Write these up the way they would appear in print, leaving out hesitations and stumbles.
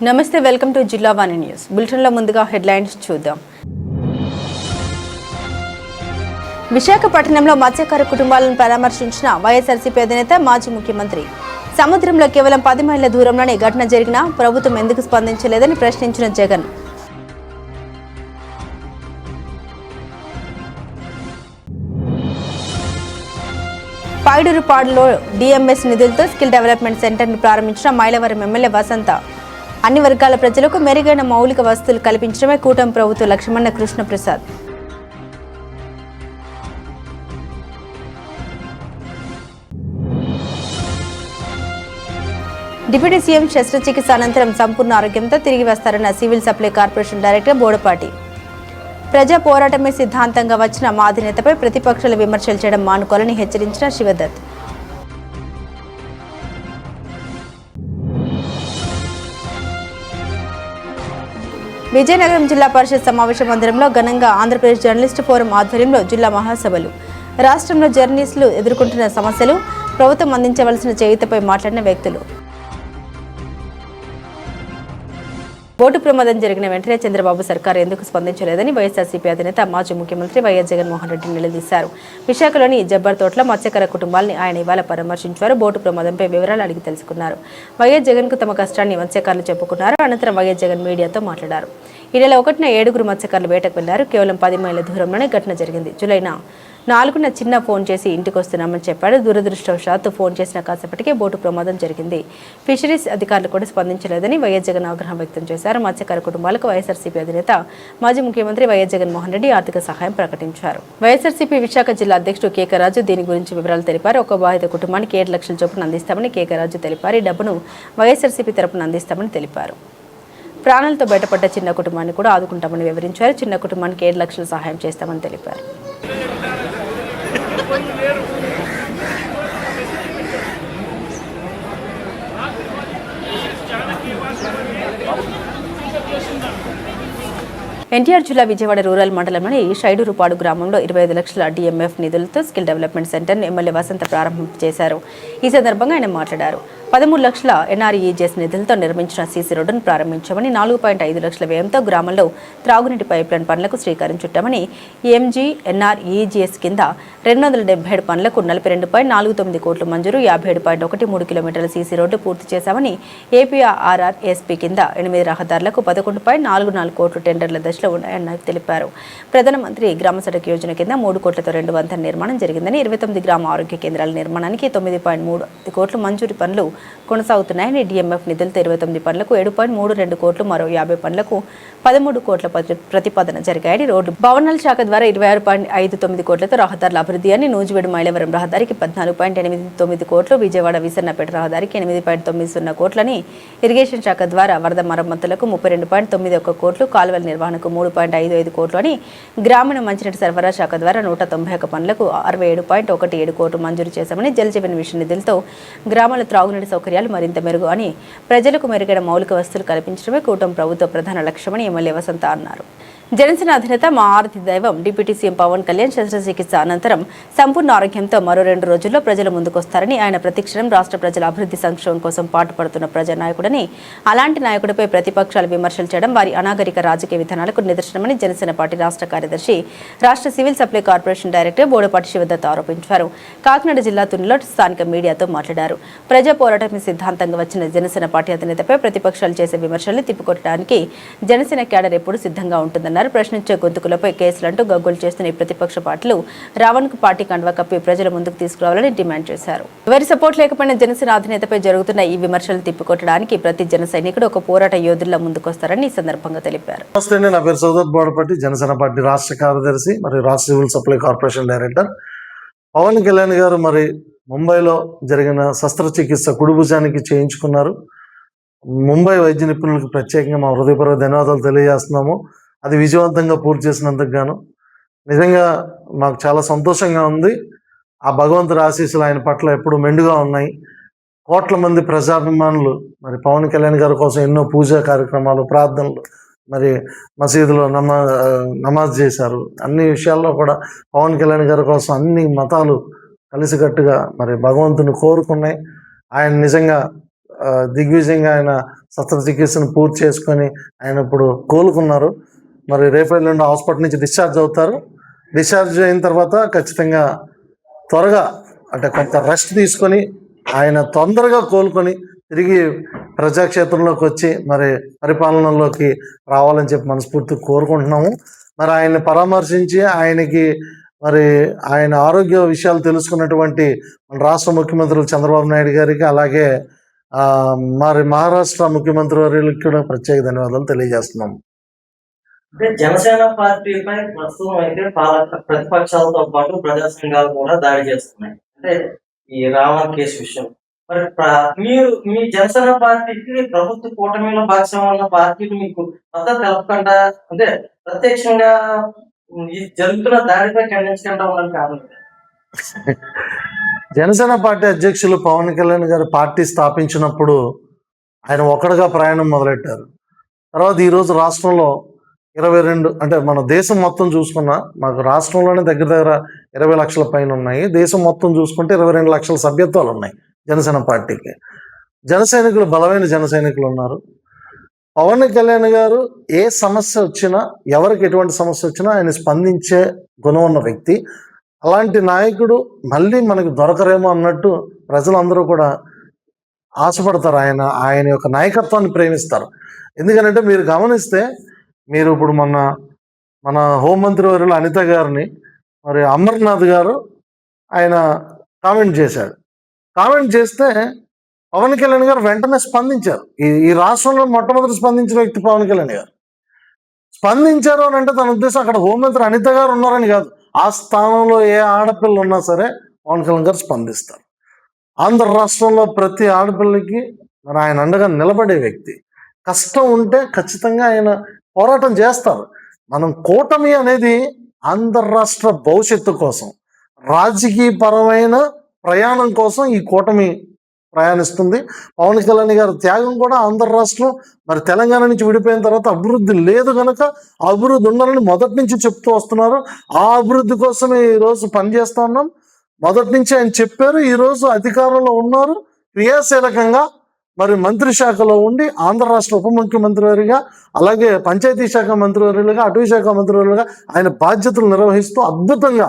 నమస్తే, welcome to జిల్లా వాణి news బులెటిన్లో ముందుగా హెడ్లైన్స్ చూద్దాం. విశాఖపట్నంలో మత్స్యకార కుటుంబాలను పరామర్శించిన వైఎస్ఆర్సీపీ అధినేత మాజీ ముఖ్యమంత్రి. సముద్రంలో కేవలం 10 మైళ్ల దూరంలోనే ఘటన జరిగినా ప్రభుత్వం ఎందుకు స్పందించలేదని ప్రశ్నించిన జగన్. పైడూరుపాడులో డిఎంఎస్ నిధులతో స్కిల్ డెవలప్మెంట్ సెంటర్ను ప్రారంభించిన మైలవరం ఎమ్మెల్యే వసంత. అన్ని వర్గాల ప్రజలకు మెరుగైన మౌలిక వసతులు కల్పించడమే కూటమి ప్రభుత్వ లక్ష్యమన్న కృష్ణప్రసాద్. డిప్యూటీ సీఎం శస్త్రచికిత్స అనంతరం సంపూర్ణ ఆరోగ్యంతో తిరిగి వస్తారన్న civil supply corporation director Bodapati. ప్రజా పోరాటమే సిద్ధాంతంగా వచ్చిన మా అధినేతపై ప్రతిపక్షాలు విమర్శలు చేయడం మానుకోవాలని హెచ్చరించిన శివదత్. విజయనగరం జిల్లా పరిషత్ సమావేశ మందిరంలో ఘనంగా ఆంధ్రప్రదేశ్ జర్నలిస్టు ఫోరం ఆధ్వర్యంలో జిల్లా మహాసభలు, రాష్ట్రంలో జర్నలిస్టులు ఎదుర్కొంటున్న సమస్యలు, ప్రభుత్వం అందించవలసిన చేయూతపై మాట్లాడిన వ్యక్తులు. బోటు ప్రమాదం జరిగిన వెంటనే చంద్రబాబు సర్కారు ఎందుకు స్పందించలేదని వైఎస్ఆర్సీపీ అధినేత మాజీ ముఖ్యమంత్రి వైఎస్ జగన్మోహన్ రెడ్డి నిలదీశారు. విశాఖలోని జబ్బర్ తోటలో మత్స్యకార కుటుంబాలని ఆయన ఇవాళ పరామర్శించారు. బోటు ప్రమాదంపై వివరాలు అడిగి తెలుసుకున్నారు. వైఎస్ జగన్ కు తమ కష్టాన్ని మత్స్యకారులు చెప్పుకున్నారు. అనంతరం వైఎస్ జగన్ మీడియాతో మాట్లాడారు. ఈ నెల 1న 7 మత్స్యకారులు వేటకు వెళ్లారు. కేవలం 10 మైళ్ల దూరంలోనే ఘటన జరిగింది. జూలై 4న చిన్న ఫోన్ చేసి ఇంటికి వస్తున్నామని చెప్పాడు. దురదృష్టవశాత్తు ఫోన్ చేసిన కాసేపటికే బోటు ప్రమాదం జరిగింది. ఫిషరీస్ అధికారులు కూడా స్పందించలేదని వైఎస్ జగన్ ఆగ్రహం వ్యక్తం చేశారు. మత్స్యకార కుటుంబాలకు వైఎస్ఆర్సీపీ అధినేత మాజీ ముఖ్యమంత్రి వైఎస్ జగన్మోహన్ రెడ్డి ఆర్థిక సహాయం ప్రకటించారు. వైఎస్ఆర్సీపీ విశాఖ జిల్లా అధ్యక్షుడు కేకే రాజు దీని గురించి వివరాలు తెలిపారు. ఒక బాధిత కుటుంబానికి 7 లక్షల చొప్పున అందిస్తామని కేకే రాజు తెలిపారు. ఈ డబ్బును వైఎస్ఆర్సీపీ తరపున అందిస్తామని తెలిపారు. ప్రాణాలతో బయటపడ్డ చిన్న కుటుంబాన్ని కూడా ఆదుకుంటామని వివరించారు. చిన్న కుటుంబానికి 7 లక్షల సహాయం చేస్తామని తెలిపారు. ఎన్టీఆర్ జిల్లా విజయవాడ రూరల్ మండలంలోని షైడూరుపాడు గ్రామంలో 25 లక్షల డిఎంఎఫ్ నిధులతో స్కిల్ డెవలప్మెంట్ సెంటర్ను ఎమ్మెల్యే వసంత ప్రారంభం చేశారు. ఈ సందర్భంగా ఆయన మాట్లాడారు. 13 లక్షల ఎన్ఆర్ఈజీఎస్ నిధులతో నిర్మించిన సీసీ రోడ్డును ప్రారంభించామని, 4.5 లక్షల వ్యయంతో గ్రామంలో త్రాగునీటి పైప్లైన్ పనులకు శ్రీకారం చుట్టామని, ఎంజీ ఎన్ఆర్ఈజీఎస్ కింద 277 పనులకు 42.49 కోట్లు మంజూరు, 57.13 కిలోమీటర్ల సీసీ రోడ్డు పూర్తి చేశామని, ఏపీఆర్ఆర్ఎస్పీ కింద 8 రహదారులకు 11.44 కోట్లు టెండర్ల దశలో ఉన్నాయని తెలిపారు. ప్రధానమంత్రి గ్రామ సడక్ యోజన కింద 3 కోట్లతో 2 వంతెన నిర్మాణం జరిగిందని, 29 గ్రామ ఆరోగ్య కేంద్రాల నిర్మాణానికి 9.3 కోట్లు మంజూరు పనులు కొనసాగుతున్నాయని, డిఎంఎఫ్ నిధులతో 29 పనులకు 7.32 కోట్లు, మరో 50 పనులకు 13 కోట్ల ప్రతిపాదన జరిగాయని, రోడ్డు భవనాల శాఖ ద్వారా 26.59 కోట్లతో రహదారుల అభివృద్ధి అని, నూజివీడు మైలవరం రహదారికి 14.89 కోట్లు, విజయవాడ విసన్నపేట రహదారికి 8.90 కోట్లని, ఇరిగేషన్ శాఖ ద్వారా వరద మరమ్మతులకు 32.91 కోట్లు, కాలువల నిర్వహణకు 3.55 కోట్లు అని, గ్రామీణ మంచినీటి సరఫరా శాఖ ద్వారా 191 పనులకు 67.17 కోట్లు మంజూరు చేశామని, జలజీవన్ మిషన్ నిధులతో గ్రామాల త్రాగునీటి సౌకర్యాలు మరింత మెరుగు అని, ప్రజలకు మెరుగైన మౌలిక వసతులు కల్పించడమే కూటమి ప్రభుత్వ ప్రధాన లక్ష్యమని ఎమ్మెల్యే వసంత అన్నారు. జనసేన అధినేత మా ఆరాధ్య దైవం డిప్యూటీ సీఎం పవన్ కళ్యాణ్ శస్త్రచికిత్స అనంతరం సంపూర్ణ ఆరోగ్యంతో మరో 2 రోజుల్లో ప్రజల ముందుకొస్తారని, ఆయన ప్రతిక్షణం రాష్ట్ర ప్రజల అభివృద్ధి సంక్షేమం కోసం పాటుపడుతున్న ప్రజానాయకుడని, అలాంటి నాయకుడిపై ప్రతిపక్షాలు విమర్శలు చేయడం వారి అనాగరిక రాజకీయ విధానాలకు నిదర్శనమని జనసేన పార్టీ రాష్ట్ర కార్యదర్శి, రాష్ట్ర civil supply corporation director Bodapati Shivdatt ఆరోపించారు. కాకినాడ జిల్లా తునిలో స్థానిక మీడియాతో మాట్లాడారు. ప్రజా పోరాటమే సిద్ధాంతంగా వచ్చిన జనసేన పార్టీ అధినేతపై ప్రతిపక్షాలు చేసే విమర్శల్ని తిప్పికొట్టడానికి జనసేన క్యాడర్ ఎప్పుడు సిద్ధంగా ఉంటుందన్నారు. ప్రశ్నించే గొంతుకులపై కేసులంటూ గగ్గోలు చేస్తున్న ఈ ప్రతిపక్ష పార్టీలు రావణ్ కు పార్టీ కండువా కప్పి ప్రజల ముందుకు తీసుకురావాలని డిమాండ్ చేశారు. ఎవరి సపోర్ట్ లేకపోయినా జనసేన అధినేతపై జరుగుతున్న ఈ విమర్శలు తిప్పికొట్టడానికి ప్రతి జన సైనికుడు ఒక పోరాట యోధుల్లా ముందుకొస్తారని ఈ సందర్భంగా తెలిపారు. నా పేరు సౌదత్ బోడపాటి, జనసేన పార్టీ రాష్ట్ర కార్యదర్శి మరియు రాష్ట్ర civil supply corporation director. Pavan Kalyan గారు మరి ముంబైలో జరిగిన శస్త్రచికిత్స కుడిభుజానికి చేయించుకున్నారు. ముంబై వైద్య నిపుణులకు ప్రత్యేకంగా మా హృదయపూర్వక ధన్యవాదాలు తెలియజేస్తున్నాము. అది విజయవంతంగా పూర్తి చేసినందుకు గాను నిజంగా మాకు చాలా సంతోషంగా ఉంది. ఆ భగవంతుడి ఆశీస్సులు ఆయన పట్ల ఎప్పుడు మెండుగా ఉన్నాయి. కోట్ల మంది ప్రజాభిమానులు మరి పవన్ కళ్యాణ్ గారి కోసం ఎన్నో పూజా కార్యక్రమాలు, ప్రార్థనలు, మరి మసీదులో నమాజ్ చేశారు. అన్ని విషయాల్లో కూడా పవన్ కళ్యాణ్ గారి కోసం అన్ని మతాలు కలిసికట్టుగా మరి భగవంతుని కోరుకున్నాయి. ఆయన నిజంగా దిగ్విజయంగా ఆయన శస్త్రచికిత్సను పూర్తి చేసుకొని ఆయన ఇప్పుడు కోలుకున్నారు. మరి రేపటి హాస్పిటల్ నుంచి డిశ్చార్జ్ అవుతారు. డిశ్చార్జ్ అయిన తర్వాత ఖచ్చితంగా త్వరగా అంటే కొంత రెస్ట్ తీసుకొని ఆయన తొందరగా కోలుకొని తిరిగి ప్రజాక్షేత్రంలోకి వచ్చి మరి పరిపాలనలోకి రావాలని చెప్పి మనస్ఫూర్తిగా కోరుకుంటున్నాము. మరి ఆయన్ని పరామర్శించి ఆయనకి మరి ఆయన ఆరోగ్య విషయాలు తెలుసుకున్నటువంటి మన రాష్ట్ర ముఖ్యమంత్రులు చంద్రబాబు నాయుడు గారికి, అలాగే మరి మహారాష్ట్ర ముఖ్యమంత్రి వర్యులకి కూడా ప్రత్యేక ధన్యవాదాలు తెలియజేస్తున్నాము. అంటే జనసేన పార్టీపై ప్రస్తుతం అయితే ప్రతిపక్షాలతో పాటు ప్రజా సంఘాలు కూడా దాడి చేస్తున్నాయి. అంటే ఈ రావణ్ కేసు విషయం. మరి మీరు మీ జనసేన పార్టీకి ప్రభుత్వ కూటమిలో భాగస్వామ్యం ఉన్న పార్టీలు మీకు మద్దతు తెలపకుండా, అంటే ప్రత్యక్షంగా ఈ జరుగుతున్న దాడిపై ఖండించకుండా ఉండడం కారణం ఏంటి? జనసేన పార్టీ అధ్యక్షులు పవన్ కళ్యాణ్ గారు పార్టీ స్థాపించినప్పుడు ఆయన ఒక్కడిగా ప్రయాణం మొదలెట్టారు. తర్వాత ఈరోజు రాష్ట్రంలో 22 అంటే మన దేశం మొత్తం చూసుకున్నా మాకు రాష్ట్రంలోనే దగ్గర దగ్గర 20 లక్షల పైన ఉన్నాయి. దేశం మొత్తం చూసుకుంటే 22 లక్షల సభ్యత్వాలు ఉన్నాయి జనసేన పార్టీకి. జన సైనికులు, బలమైన జన సైనికులు ఉన్నారు. పవన్ కళ్యాణ్ గారు ఏ సమస్య వచ్చినా, ఎవరికి ఎటువంటి సమస్య వచ్చినా ఆయన స్పందించే గుణం ఉన్న వ్యక్తి. అలాంటి నాయకుడు మళ్ళీ మనకు దొరకరేమో అన్నట్టు ప్రజలందరూ కూడా ఆశపడతారు. ఆయన యొక్క నాయకత్వాన్ని ప్రేమిస్తారు. ఎందుకంటే మీరు గమనిస్తే, మీరు ఇప్పుడు మన హోంమంత్రి వర్యులు అనిత గారిని మరి అమర్నాథ్ గారు ఆయన కామెంట్ చేశాడు. కామెంట్ చేస్తే పవన్ కళ్యాణ్ గారు వెంటనే స్పందించారు. ఈ రాష్ట్రంలో మొట్టమొదటి స్పందించిన వ్యక్తి పవన్ కళ్యాణ్ గారు. స్పందించారు అని అంటే తన ఉద్దేశం అక్కడ హోంమంత్రి అనిత గారు ఉన్నారని కాదు. ఆ స్థానంలో ఏ ఆడపిల్ల ఉన్నా సరే పవన్ కళ్యాణ్ గారు స్పందిస్తారు. ఆంధ్ర రాష్ట్రంలో ప్రతి ఆడపిల్లకి మరి ఆయన అండగా నిలబడే వ్యక్తి. కష్టం ఉంటే ఖచ్చితంగా ఆయన పోరాటం చేస్తారు. మనం కూటమి అనేది ఆంధ్ర రాష్ట్ర భవిష్యత్తు కోసం, రాజకీయపరమైన ప్రయాణం కోసం ఈ కూటమి ప్రయాణిస్తుంది. పవన్ కళ్యాణ్ గారి త్యాగం కూడా ఆంధ్ర రాష్ట్రం మరి తెలంగాణ నుంచి విడిపోయిన తర్వాత అభివృద్ధి లేదు కనుక అభివృద్ధి ఉండాలని మొదటి నుంచి చెప్తూ వస్తున్నారు. ఆ అభివృద్ధి కోసమే ఈరోజు పనిచేస్తా ఉన్నాం. మొదటి నుంచి ఆయన చెప్పారు. ఈరోజు అధికారంలో ఉన్నారు. క్రియాశీలకంగా మరి మంత్రి శాఖలో ఉండి ఆంధ్ర రాష్ట్ర ఉప ముఖ్యమంత్రిగా, అలాగే పంచాయతీ శాఖ మంత్రివర్యులుగా, అటవీ శాఖ మంత్రివర్యులుగా ఆయన బాధ్యతలు నిర్వహిస్తూ అద్భుతంగా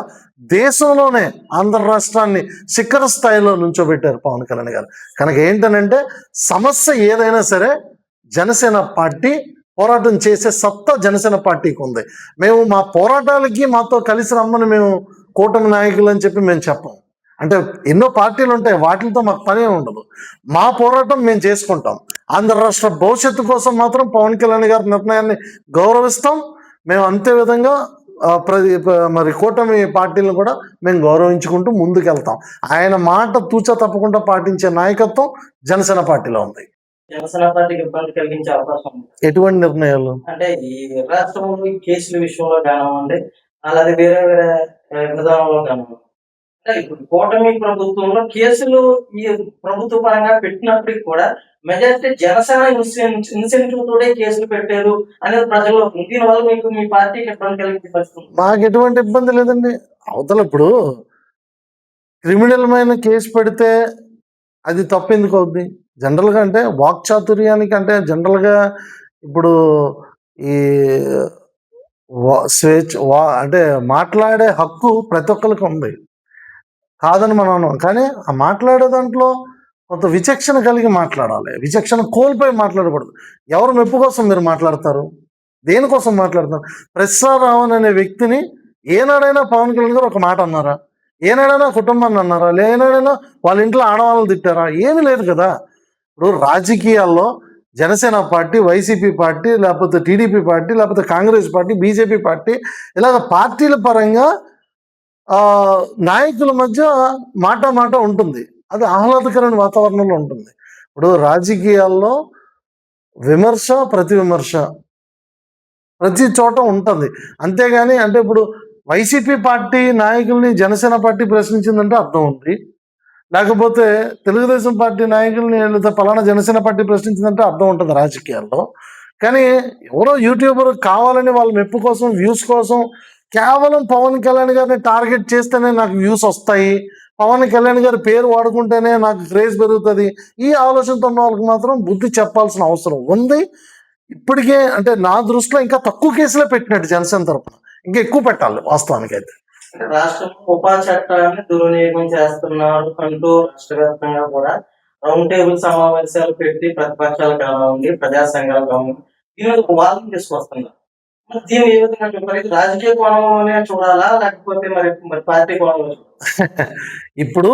దేశంలోనే ఆంధ్ర రాష్ట్రాన్ని శిఖర స్థాయిలో నుంచోబెట్టారు పవన్ కళ్యాణ్ గారు. కనుక ఏంటనంటే సమస్య ఏదైనా సరే జనసేన పార్టీ పోరాటం చేసే సత్తా జనసేన పార్టీకి ఉంది. మేము మా పోరాటాలకి మాతో కలిసి రమ్మని మేము కూటమి నాయకులు అని చెప్పి మేము చెప్పం. అంటే ఎన్నో పార్టీలు ఉంటాయి, వాటితో మాకు పనే ఉండదు. మా పోరాటం మేము చేసుకుంటాం. ఆంధ్ర రాష్ట్ర భవిష్యత్తు కోసం మాత్రం పవన్ కళ్యాణ్ గారి నిర్ణయాన్ని గౌరవిస్తాం. మేము అంతే విధంగా మరి కూటమి పార్టీలను కూడా మేము గౌరవించుకుంటూ ముందుకెళ్తాం. ఆయన మాట తూచా తప్పకుండా పాటించే నాయకత్వం జనసేన పార్టీలో ఉంది. జనసేన పార్టీకి ఇబ్బంది కలిగించే అవకాశం ఉంది. ఎటువంటి నిర్ణయాలు అంటే ఈ రాష్ట్రంలో ఈ కేసుల విషయంలో కానివ్వండి, అలాగే వేరే వేరే విధానంలో కానివ్వండి. అంటే ఇప్పుడు కూటమి ప్రభుత్వంలో కేసులు ఈ ప్రభుత్వ పరంగా పెట్టినప్పటికీ కూడా మెజారిటీ జనసేన ఇన్సెంటివ్ తోడే కేసులు పెట్టారు అనేది ప్రజల్లో ఉంది. దీనివల్ల మీకు మీ పార్టీకి ఇబ్బంది కలిగించే పరిస్థితి? మాకు ఎటువంటి ఇబ్బంది లేదండి. అవతల ఇప్పుడు క్రిమినల్మైన కేసు పెడితే అది తప్పు ఎందుకు అవుద్ది? జనరల్గా అంటే వాక్చాతుర్యానికి అంటే జనరల్గా ఇప్పుడు ఈ స్వేచ్ఛ అంటే మాట్లాడే హక్కు ప్రతి ఒక్కరికి ఉంది, కాదని మనం అన్నాం. కానీ ఆ మాట్లాడే దాంట్లో కొంత విచక్షణ కలిగి మాట్లాడాలి. విచక్షణ కోల్పోయి మాట్లాడకూడదు. ఎవరు మెప్పు కోసం మీరు మాట్లాడతారు? దేనికోసం మాట్లాడతారు? ప్రసారావన్ అనే వ్యక్తిని ఏనాడైనా పవన్ కళ్యాణ్ గారు ఒక మాట అన్నారా? ఏనాడైనా కుటుంబాన్ని అన్నారా? ఏనాడైనా వాళ్ళ ఇంట్లో ఆడవాళ్ళని తిట్టారా? ఏమీ లేదు కదా. ఇప్పుడు రాజకీయాల్లో జనసేన పార్టీ, వైసీపీ పార్టీ, లేకపోతే టీడీపీ పార్టీ, లేకపోతే కాంగ్రెస్ పార్టీ, బీజేపీ పార్టీ, ఇలాగ పార్టీల పరంగా నాయకుల మధ్య మాట ఉంటుంది. అది ఆహ్లాదకరమైన వాతావరణంలో ఉంటుంది. ఇప్పుడు రాజకీయాల్లో విమర్శ, ప్రతి విమర్శ ప్రతి చోట ఉంటుంది. అంతేగాని అంటే ఇప్పుడు వైసీపీ పార్టీ నాయకుల్ని జనసేన పార్టీ ప్రశ్నించిందంటే అర్థం ఉంది, లేకపోతే తెలుగుదేశం పార్టీ నాయకుల్ని లేదా పలానా జనసేన పార్టీ ప్రశ్నించిందంటే అర్థం ఉంటుంది రాజకీయాల్లో. కానీ ఎవరో యూట్యూబర్ కావాలని వాళ్ళ మెప్పు కోసం, వ్యూస్ కోసం కేవలం పవన్ కళ్యాణ్ గారిని టార్గెట్ చేస్తేనే నాకు వ్యూస్ వస్తాయి, పవన్ కళ్యాణ్ గారి పేరు వాడుకుంటేనే నాకు క్రేజ్ పెరుగుతుంది, ఈ ఆలోచనతో ఉన్న వాళ్ళకి మాత్రం బుద్ధి చెప్పాల్సిన అవసరం ఉంది. ఇప్పటికే అంటే నా దృష్టిలో ఇంకా తక్కువ కేసులే పెట్టినట్టు జనసేన తరపున, ఇంకా ఎక్కువ పెట్టాలి వాస్తవానికి అయితే. అంటే రాష్ట్రంలో ఉపా చట్టాన్ని దుర్వినియోగం చేస్తున్నారు అంటూ రాష్ట్ర వ్యాప్తంగా కూడా రౌండ్ టేబుల్ సమావేశాలు పెట్టి ప్రతిపక్షాలు కానివ్వండి, ప్రజా సంఘాలు కానివ్వండి, దీని మీద ఒక వాదన తీసుకొస్తున్నారు. మరి దీన్ని ఏ విధంగా చూడాలి? ఇది రాజకీయ కోణంలోనే చూడాలా, లేకపోతే మరి పార్టీ కోణంలో చూడాలా? ఇప్పుడు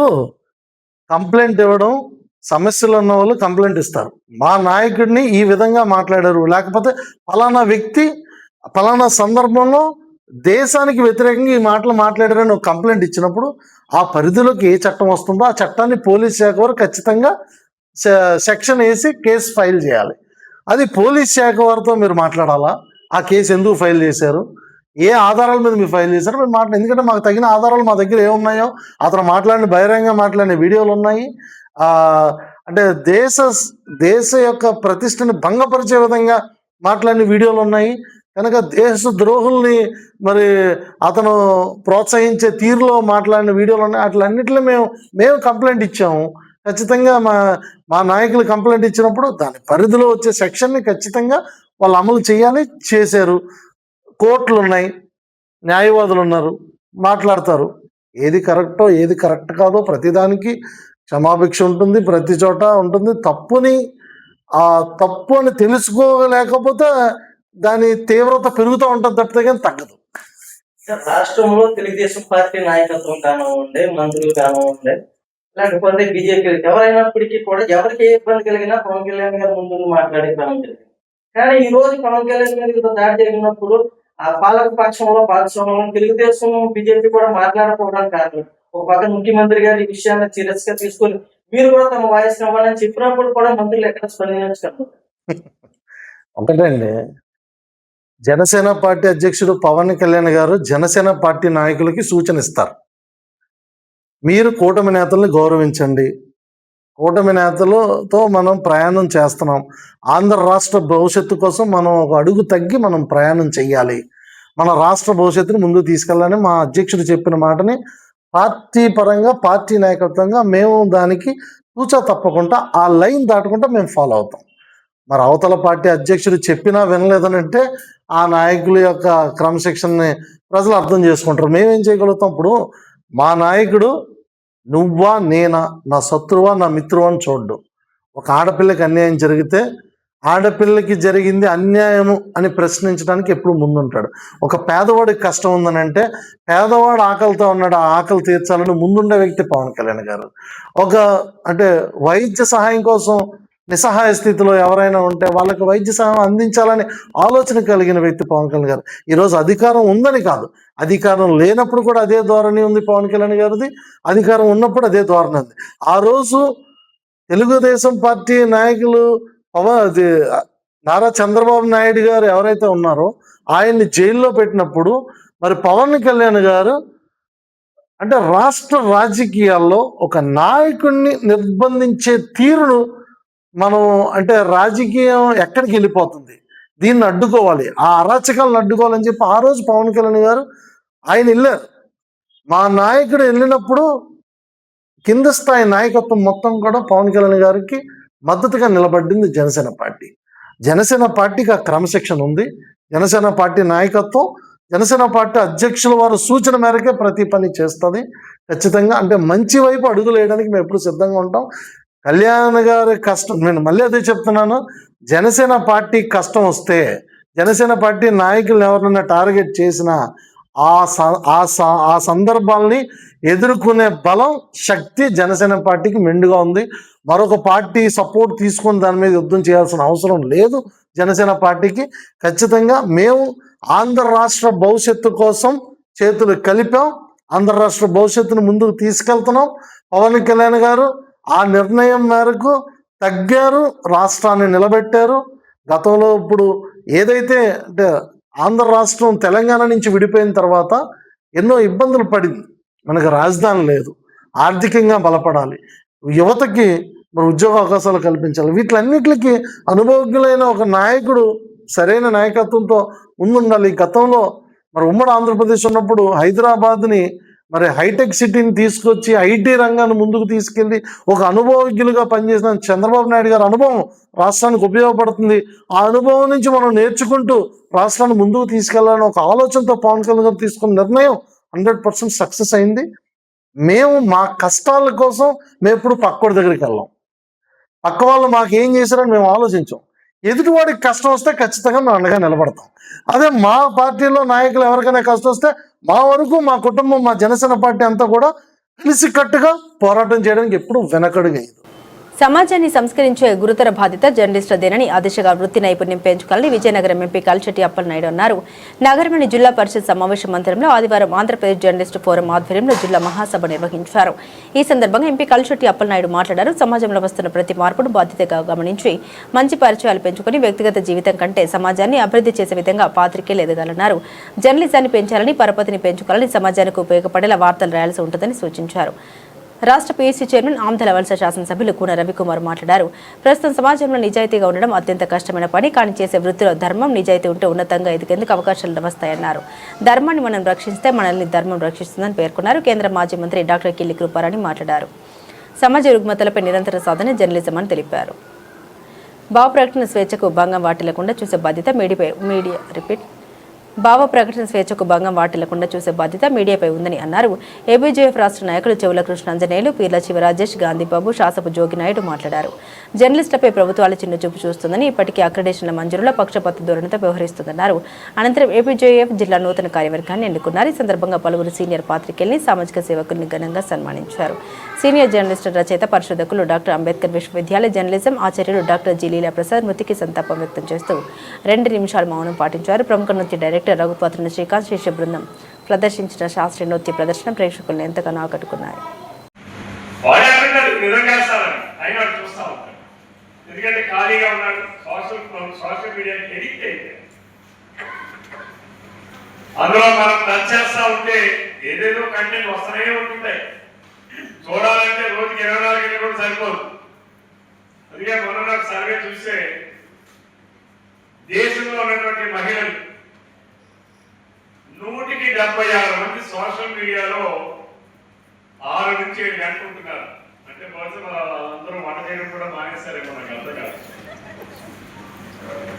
కంప్లైంట్ ఇవ్వడం, సమస్యలు ఉన్న వాళ్ళు కంప్లైంట్ ఇస్తారు. మా నాయకుడిని ఈ విధంగా మాట్లాడారు, లేకపోతే ఫలానా వ్యక్తి ఫలానా సందర్భంలో దేశానికి వ్యతిరేకంగా ఈ మాటలు మాట్లాడారని ఒక కంప్లైంట్ ఇచ్చినప్పుడు ఆ పరిధిలోకి ఏ చట్టం వస్తుందో ఆ చట్టాన్ని పోలీస్ శాఖ వారు ఖచ్చితంగా సెక్షన్ వేసి కేసు ఫైల్ చేయాలి. అది పోలీస్ శాఖ వారితో మీరు మాట్లాడాలా, ఆ కేసు ఎందుకు ఫైల్ చేశారు, ఏ ఆధారాల మీద మీరు ఫైల్ చేశారు మీరు మాట్లాడు. ఎందుకంటే మాకు తగిన ఆధారాలు మా దగ్గర ఏమున్నాయో, అతను మాట్లాడిన బహిరంగంగా మాట్లాడిన వీడియోలు ఉన్నాయి. అంటే దేశ యొక్క ప్రతిష్టని భంగపరిచే విధంగా మాట్లాడిన వీడియోలు ఉన్నాయి. కనుక దేశ ద్రోహుల్ని మరి అతను ప్రోత్సహించే తీరులో మాట్లాడిన వీడియోలు ఉన్నాయి. అట్లన్నింటిలో మేము కంప్లైంట్ ఇచ్చాము. ఖచ్చితంగా మా నాయకులు కంప్లైంట్ ఇచ్చినప్పుడు దాని పరిధిలో వచ్చే సెక్షన్ని ఖచ్చితంగా వాళ్ళు అమలు చేయాలి, చేశారు. కోర్టులు ఉన్నాయి, న్యాయవాదులు ఉన్నారు, మాట్లాడతారు. ఏది కరెక్టో ఏది కరెక్ట్ కాదో ప్రతిదానికి క్షమాభిక్ష ఉంటుంది, ప్రతి చోట ఉంటుంది. తప్పు అని తెలుసుకోలేకపోతే దాని తీవ్రత పెరుగుతూ ఉంటుంది తప్పితే కానీ తగ్గదు. రాష్ట్రంలో తెలుగుదేశం పార్టీ నాయకత్వం కానివ్వండి, మంత్రులు కానివ్వండి, లేకపోతే బీజేపీ ఎవరైనప్పటికీ కూడా ఎవరికి ఏ ఇబ్బంది కలిగినా పవన్ కళ్యాణ్ గారు ముందు మాట్లాడే క్రమం జరిగింది. కానీ ఈ రోజు పవన్ కళ్యాణ్ గారికి దాడి జరిగినప్పుడు ఆ పాలక పక్షంలో భాగస్వామ్యం తెలుగుదేశం బీజేపీ కూడా మాట్లాడకపోవడానికి కారణం, ఒక పక్క ముఖ్యమంత్రి గారు ఈ విషయాన్ని సీరియస్ గా తీసుకొని మీరు కూడా తమ వాయిస్ ఇవ్వాలని చెప్పినప్పుడు కూడా మంత్రులు ఎక్కడ స్పందించగలరు? ఒకటండి, జనసేన పార్టీ అధ్యక్షుడు పవన్ కళ్యాణ్ గారు జనసేన పార్టీ నాయకులకి సూచన ఇస్తారు. మీరు కూటమి నేతల్ని గౌరవించండి, కూటమి నేతలతో మనం ప్రయాణం చేస్తున్నాం, ఆంధ్ర రాష్ట్ర భవిష్యత్తు కోసం మనం ఒక అడుగు తగ్గి మనం ప్రయాణం చెయ్యాలి, మన రాష్ట్ర భవిష్యత్తుని ముందుకు తీసుకెళ్ళాలని మా అధ్యక్షుడు చెప్పిన మాటని పార్టీ పరంగా పార్టీ నాయకత్వంగా మేము దానికి తూచా తప్పకుండా ఆ లైన్ దాటకుండా మేము ఫాలో అవుతాం. మరి అవతల పార్టీ అధ్యక్షుడు చెప్పినా వినలేదనంటే ఆ నాయకుల యొక్క క్రమశిక్షణని ప్రజలు అర్థం చేసుకుంటారు. మేమేం చేయగలుగుతాం? ఇప్పుడు మా నాయకుడు నువ్వా నేనా, నా శత్రువా నా మిత్రువా అని చూడ్డు. ఒక ఆడపిల్లకి అన్యాయం జరిగితే ఆడపిల్లకి జరిగింది అన్యాయము అని ప్రశ్నించడానికి ఎప్పుడు ముందుంటాడు. ఒక పేదవాడికి కష్టం ఉందని అంటే పేదవాడు ఆకలితో ఉన్నాడు, ఆ ఆకలి తీర్చాలని ముందుండే వ్యక్తి పవన్ కళ్యాణ్ గారు. అంటే వైద్య సహాయం కోసం నిస్సహాయ స్థితిలో ఎవరైనా ఉంటే వాళ్ళకి వైద్య సహాయం అందించాలని ఆలోచన కలిగిన వ్యక్తి పవన్ కళ్యాణ్ గారు. ఈరోజు అధికారం ఉందని కాదు, అధికారం లేనప్పుడు కూడా అదే ధోరణి ఉంది పవన్ కళ్యాణ్ గారిది, అధికారం ఉన్నప్పుడు అదే ధోరణి ఉంది. ఆ రోజు తెలుగుదేశం పార్టీ నాయకులు నారా చంద్రబాబు నాయుడు గారు ఎవరైతే ఉన్నారో ఆయన్ని జైల్లో పెట్టినప్పుడు మరి పవన్ కళ్యాణ్ గారు అంటే రాష్ట్ర రాజకీయాల్లో ఒక నాయకుడిని నిర్బంధించే తీరును మనం అంటే రాజకీయం ఎక్కడికి వెళ్ళిపోతుంది, దీన్ని అడ్డుకోవాలి, ఆ అరాచకాలను అడ్డుకోవాలని చెప్పి ఆ రోజు పవన్ కళ్యాణ్ గారు ఆయన వెళ్ళారు. మా నాయకుడు వెళ్ళినప్పుడు కింద స్థాయి నాయకత్వం మొత్తం కూడా పవన్ కళ్యాణ్ గారికి మద్దతుగా నిలబడింది జనసేన పార్టీ. జనసేన పార్టీకి ఆ క్రమశిక్షణ ఉంది. జనసేన పార్టీ నాయకత్వం, జనసేన పార్టీ అధ్యక్షుల వారి సూచన మేరకే ప్రతి పని చేస్తుంది ఖచ్చితంగా. అంటే మంచి వైపు అడుగులు వేయడానికి మేము ఎప్పుడు సిద్ధంగా ఉంటాం. కళ్యాణ్ గారి కష్టం, నేను మళ్ళీ అదే చెప్తున్నాను, జనసేన పార్టీ కష్టం వస్తే జనసేన పార్టీ నాయకులను ఎవరైనా టార్గెట్ చేసినా ఆ సందర్భాల్ని ఎదుర్కొనే బలం, శక్తి జనసేన పార్టీకి మెండుగా ఉంది. మరొక పార్టీ సపోర్ట్ తీసుకొని దాని మీద యుద్ధం చేయాల్సిన అవసరం లేదు జనసేన పార్టీకి. ఖచ్చితంగా మేము ఆంధ్ర రాష్ట్ర భవిష్యత్తు కోసం చేతులు కలిపాం, ఆంధ్ర రాష్ట్ర భవిష్యత్తును ముందుకు తీసుకెళ్తున్నాం. పవన్ కళ్యాణ్ గారు ఆ నిర్ణయం మేరకు తగ్గారు, రాష్ట్రాన్ని నిలబెట్టారు. గతంలో ఇప్పుడు ఏదైతే అంటే ఆంధ్ర రాష్ట్రం తెలంగాణ నుంచి విడిపోయిన తర్వాత ఎన్నో ఇబ్బందులు పడింది. మనకు రాజధాని లేదు, ఆర్థికంగా బలపడాలి, యువతకి మరి ఉద్యోగ అవకాశాలు కల్పించాలి. వీటిలన్నిటికీ అనుభవజ్ఞులైన ఒక నాయకుడు సరైన నాయకత్వంతో ముందుండాలి. గతంలో మరి ఉమ్మడి ఆంధ్రప్రదేశ్ ఉన్నప్పుడు హైదరాబాద్ని మరి హైటెక్ సిటీని తీసుకొచ్చి ఐటీ రంగాన్ని ముందుకు తీసుకెళ్ళి ఒక అనుభవజ్ఞులుగా పనిచేసిన చంద్రబాబు నాయుడు గారి అనుభవం రాష్ట్రానికి ఉపయోగపడుతుంది. ఆ అనుభవం నుంచి మనం నేర్చుకుంటూ రాష్ట్రాన్ని ముందుకు తీసుకెళ్లాలని ఒక ఆలోచనతో పవన్ కళ్యాణ్ గారు తీసుకున్న నిర్ణయం 100% సక్సెస్ అయింది. మేము మా కష్టాల కోసం మేము ఎప్పుడు పక్కోడి దగ్గరికి వెళ్ళాం. పక్క వాళ్ళు మాకు ఏం చేశారని మేము ఆలోచించాం. ఎదుటివాడికి కష్టం వస్తే ఖచ్చితంగా మేము అండగా నిలబడతాం. అదే మా పార్టీలో నాయకులు ఎవరికైనా కష్టం వస్తే మా వరకు మా కుటుంబం, మా జనసేన పార్టీ అంతా కూడా కలిసికట్టుగా పోరాటం చేయడానికి ఎప్పుడు వెనకడుగేయదు. సమాజాన్ని సంస్కరించే గురుతర బాధ్యత జర్నలిస్టులదేనని ఆ దిశగా వృత్తి నైపుణ్యం పెంచుకోవాలని విజయనగరం ఎంపీ కల్చెట్టి అప్పలనాయుడు అన్నారు. నగరంలోని జిల్లా పరిషత్ సమావేశ మందిరంలో ఆదివారం ఆంధ్రప్రదేశ్ జర్నలిస్టు ఫోరం ఆధ్వర్యంలో జిల్లా మహాసభ నిర్వహించారు. ఈ సందర్భంగా ఎంపీ కల్చెట్టి అప్పలనాయుడు మాట్లాడారు. సమాజంలో వస్తున్న ప్రతి మార్పును బాధ్యతగా గమనించి మంచి పరిచయాలు పెంచుకుని వ్యక్తిగత జీవితం కంటే సమాజాన్ని అభివృద్ధి చేసే విధంగా పాత్రికేయులు ఎదగాలన్నారు. జర్నలిజాన్ని పెంచాలని, పరపతిని పెంచుకోవాలని, సమాజానికి ఉపయోగపడేలా వార్తలు రాయాల్సి ఉంటుందని సూచించారు. రాష్ట్ర పీఎస్సీ చైర్మన్ ఆమదల వలస శాసనసభ్యులు కూన రవికుమార్ మాట్లాడారు. ప్రస్తుతం సమాజంలో నిజాయితీగా ఉండడం అత్యంత కష్టమైన పని. కానీ చేసే వృత్తిలో ధర్మం, నిజాయితీ ఉంటే ఉన్నతంగా ఎదిగేందుకు అవకాశాలు వస్తాయన్నారు. ధర్మాన్ని మనం రక్షిస్తే మనల్ని ధర్మం రక్షిస్తుందని పేర్కొన్నారు. కేంద్ర మాజీ మంత్రి డాక్టర్ కిల్లి కృపారాణి మాట్లాడారు. సమాజ రుగ్మతలపై నిరంతర సాధన జర్నలిజం అని తెలిపారు. భావ ప్రకటన స్వేచ్ఛకు భంగం వాటిల్లకుండా చూసే బాధ్యత భావ ప్రకటన స్వేచ్ఛకు భంగం వాటిల్లకుండా చూసే బాధ్యత మీడియాపై ఉందని అన్నారు. ఏబీజేఎఫ్ రాష్ట్ర నాయకులు చెవుల కృష్ణాంజనేయులు, పీర్ల శివరాజేష్, గాంధీబాబు, శాసపు జోగినాయుడు మాట్లాడారు. జర్నలిస్టులపై ప్రభుత్వాలు చిన్నచూపు చూస్తుందని, ఇప్పటికీ అక్రిడేషన్ల మంజూరులో పక్షపాత ధోరణితో వ్యవహరిస్తుందన్నారు. అనంతరం ఏబీజేఎఫ్ జిల్లా నూతన కార్యవర్గాన్ని ఎన్నుకున్నారు. ఈ సందర్భంగా పలువురు సీనియర్ పాత్రికేయుల్ని, సామాజిక సేవకుల్ని ఘనంగా సన్మానించారు. సీనియర్ జర్నలిస్టు, రచయిత, పరిశోధకులు డాక్టర్ అంబేద్కర్ విశ్వవిద్యాలయ జర్నలిజం ఆచార్యులు డాక్టర్ జి లీలా ప్రసాద్ మృతికి సంతాపం వ్యక్తం చేస్తూ 2 నిమిషాలు మౌనం పాటించారు. ప్రముఖ నృత్య డైరెక్టర్ రఘుపత్రుని శ్రీకాంత్ శిష్య బృందం ప్రదర్శించిన శాస్త్రీయ నృత్య ప్రదర్శన ప్రేక్షకులను ఎంతగానో ఆకట్టుకున్నారు. ఎందుకంటే ఖాళీగా ఉన్నాడు, సోషల్ మీడియాకి ఎడిక్ట్ అయిపోయాడు. అందులో మనం నచ్చేస్తా ఉంటే ఏదేదో కంటెంట్ వస్తూనే ఉంటుంటాయి. చూడాలంటే రోజుకి 24 గంటలు కూడా సరిపోదు. అందుకే మొన్న నాకు సర్వే చూస్తే దేశంలో ఉన్నటువంటి మహిళలు 100కి 76 మంది సోషల్ మీడియాలో 6 నుంచి 7 గంటలు ఉంటున్నారు. అంటే బహుశా అందరూ వంట చేయడం కూడా మానేస్తారేమో, నాకు అర్థం కాదు.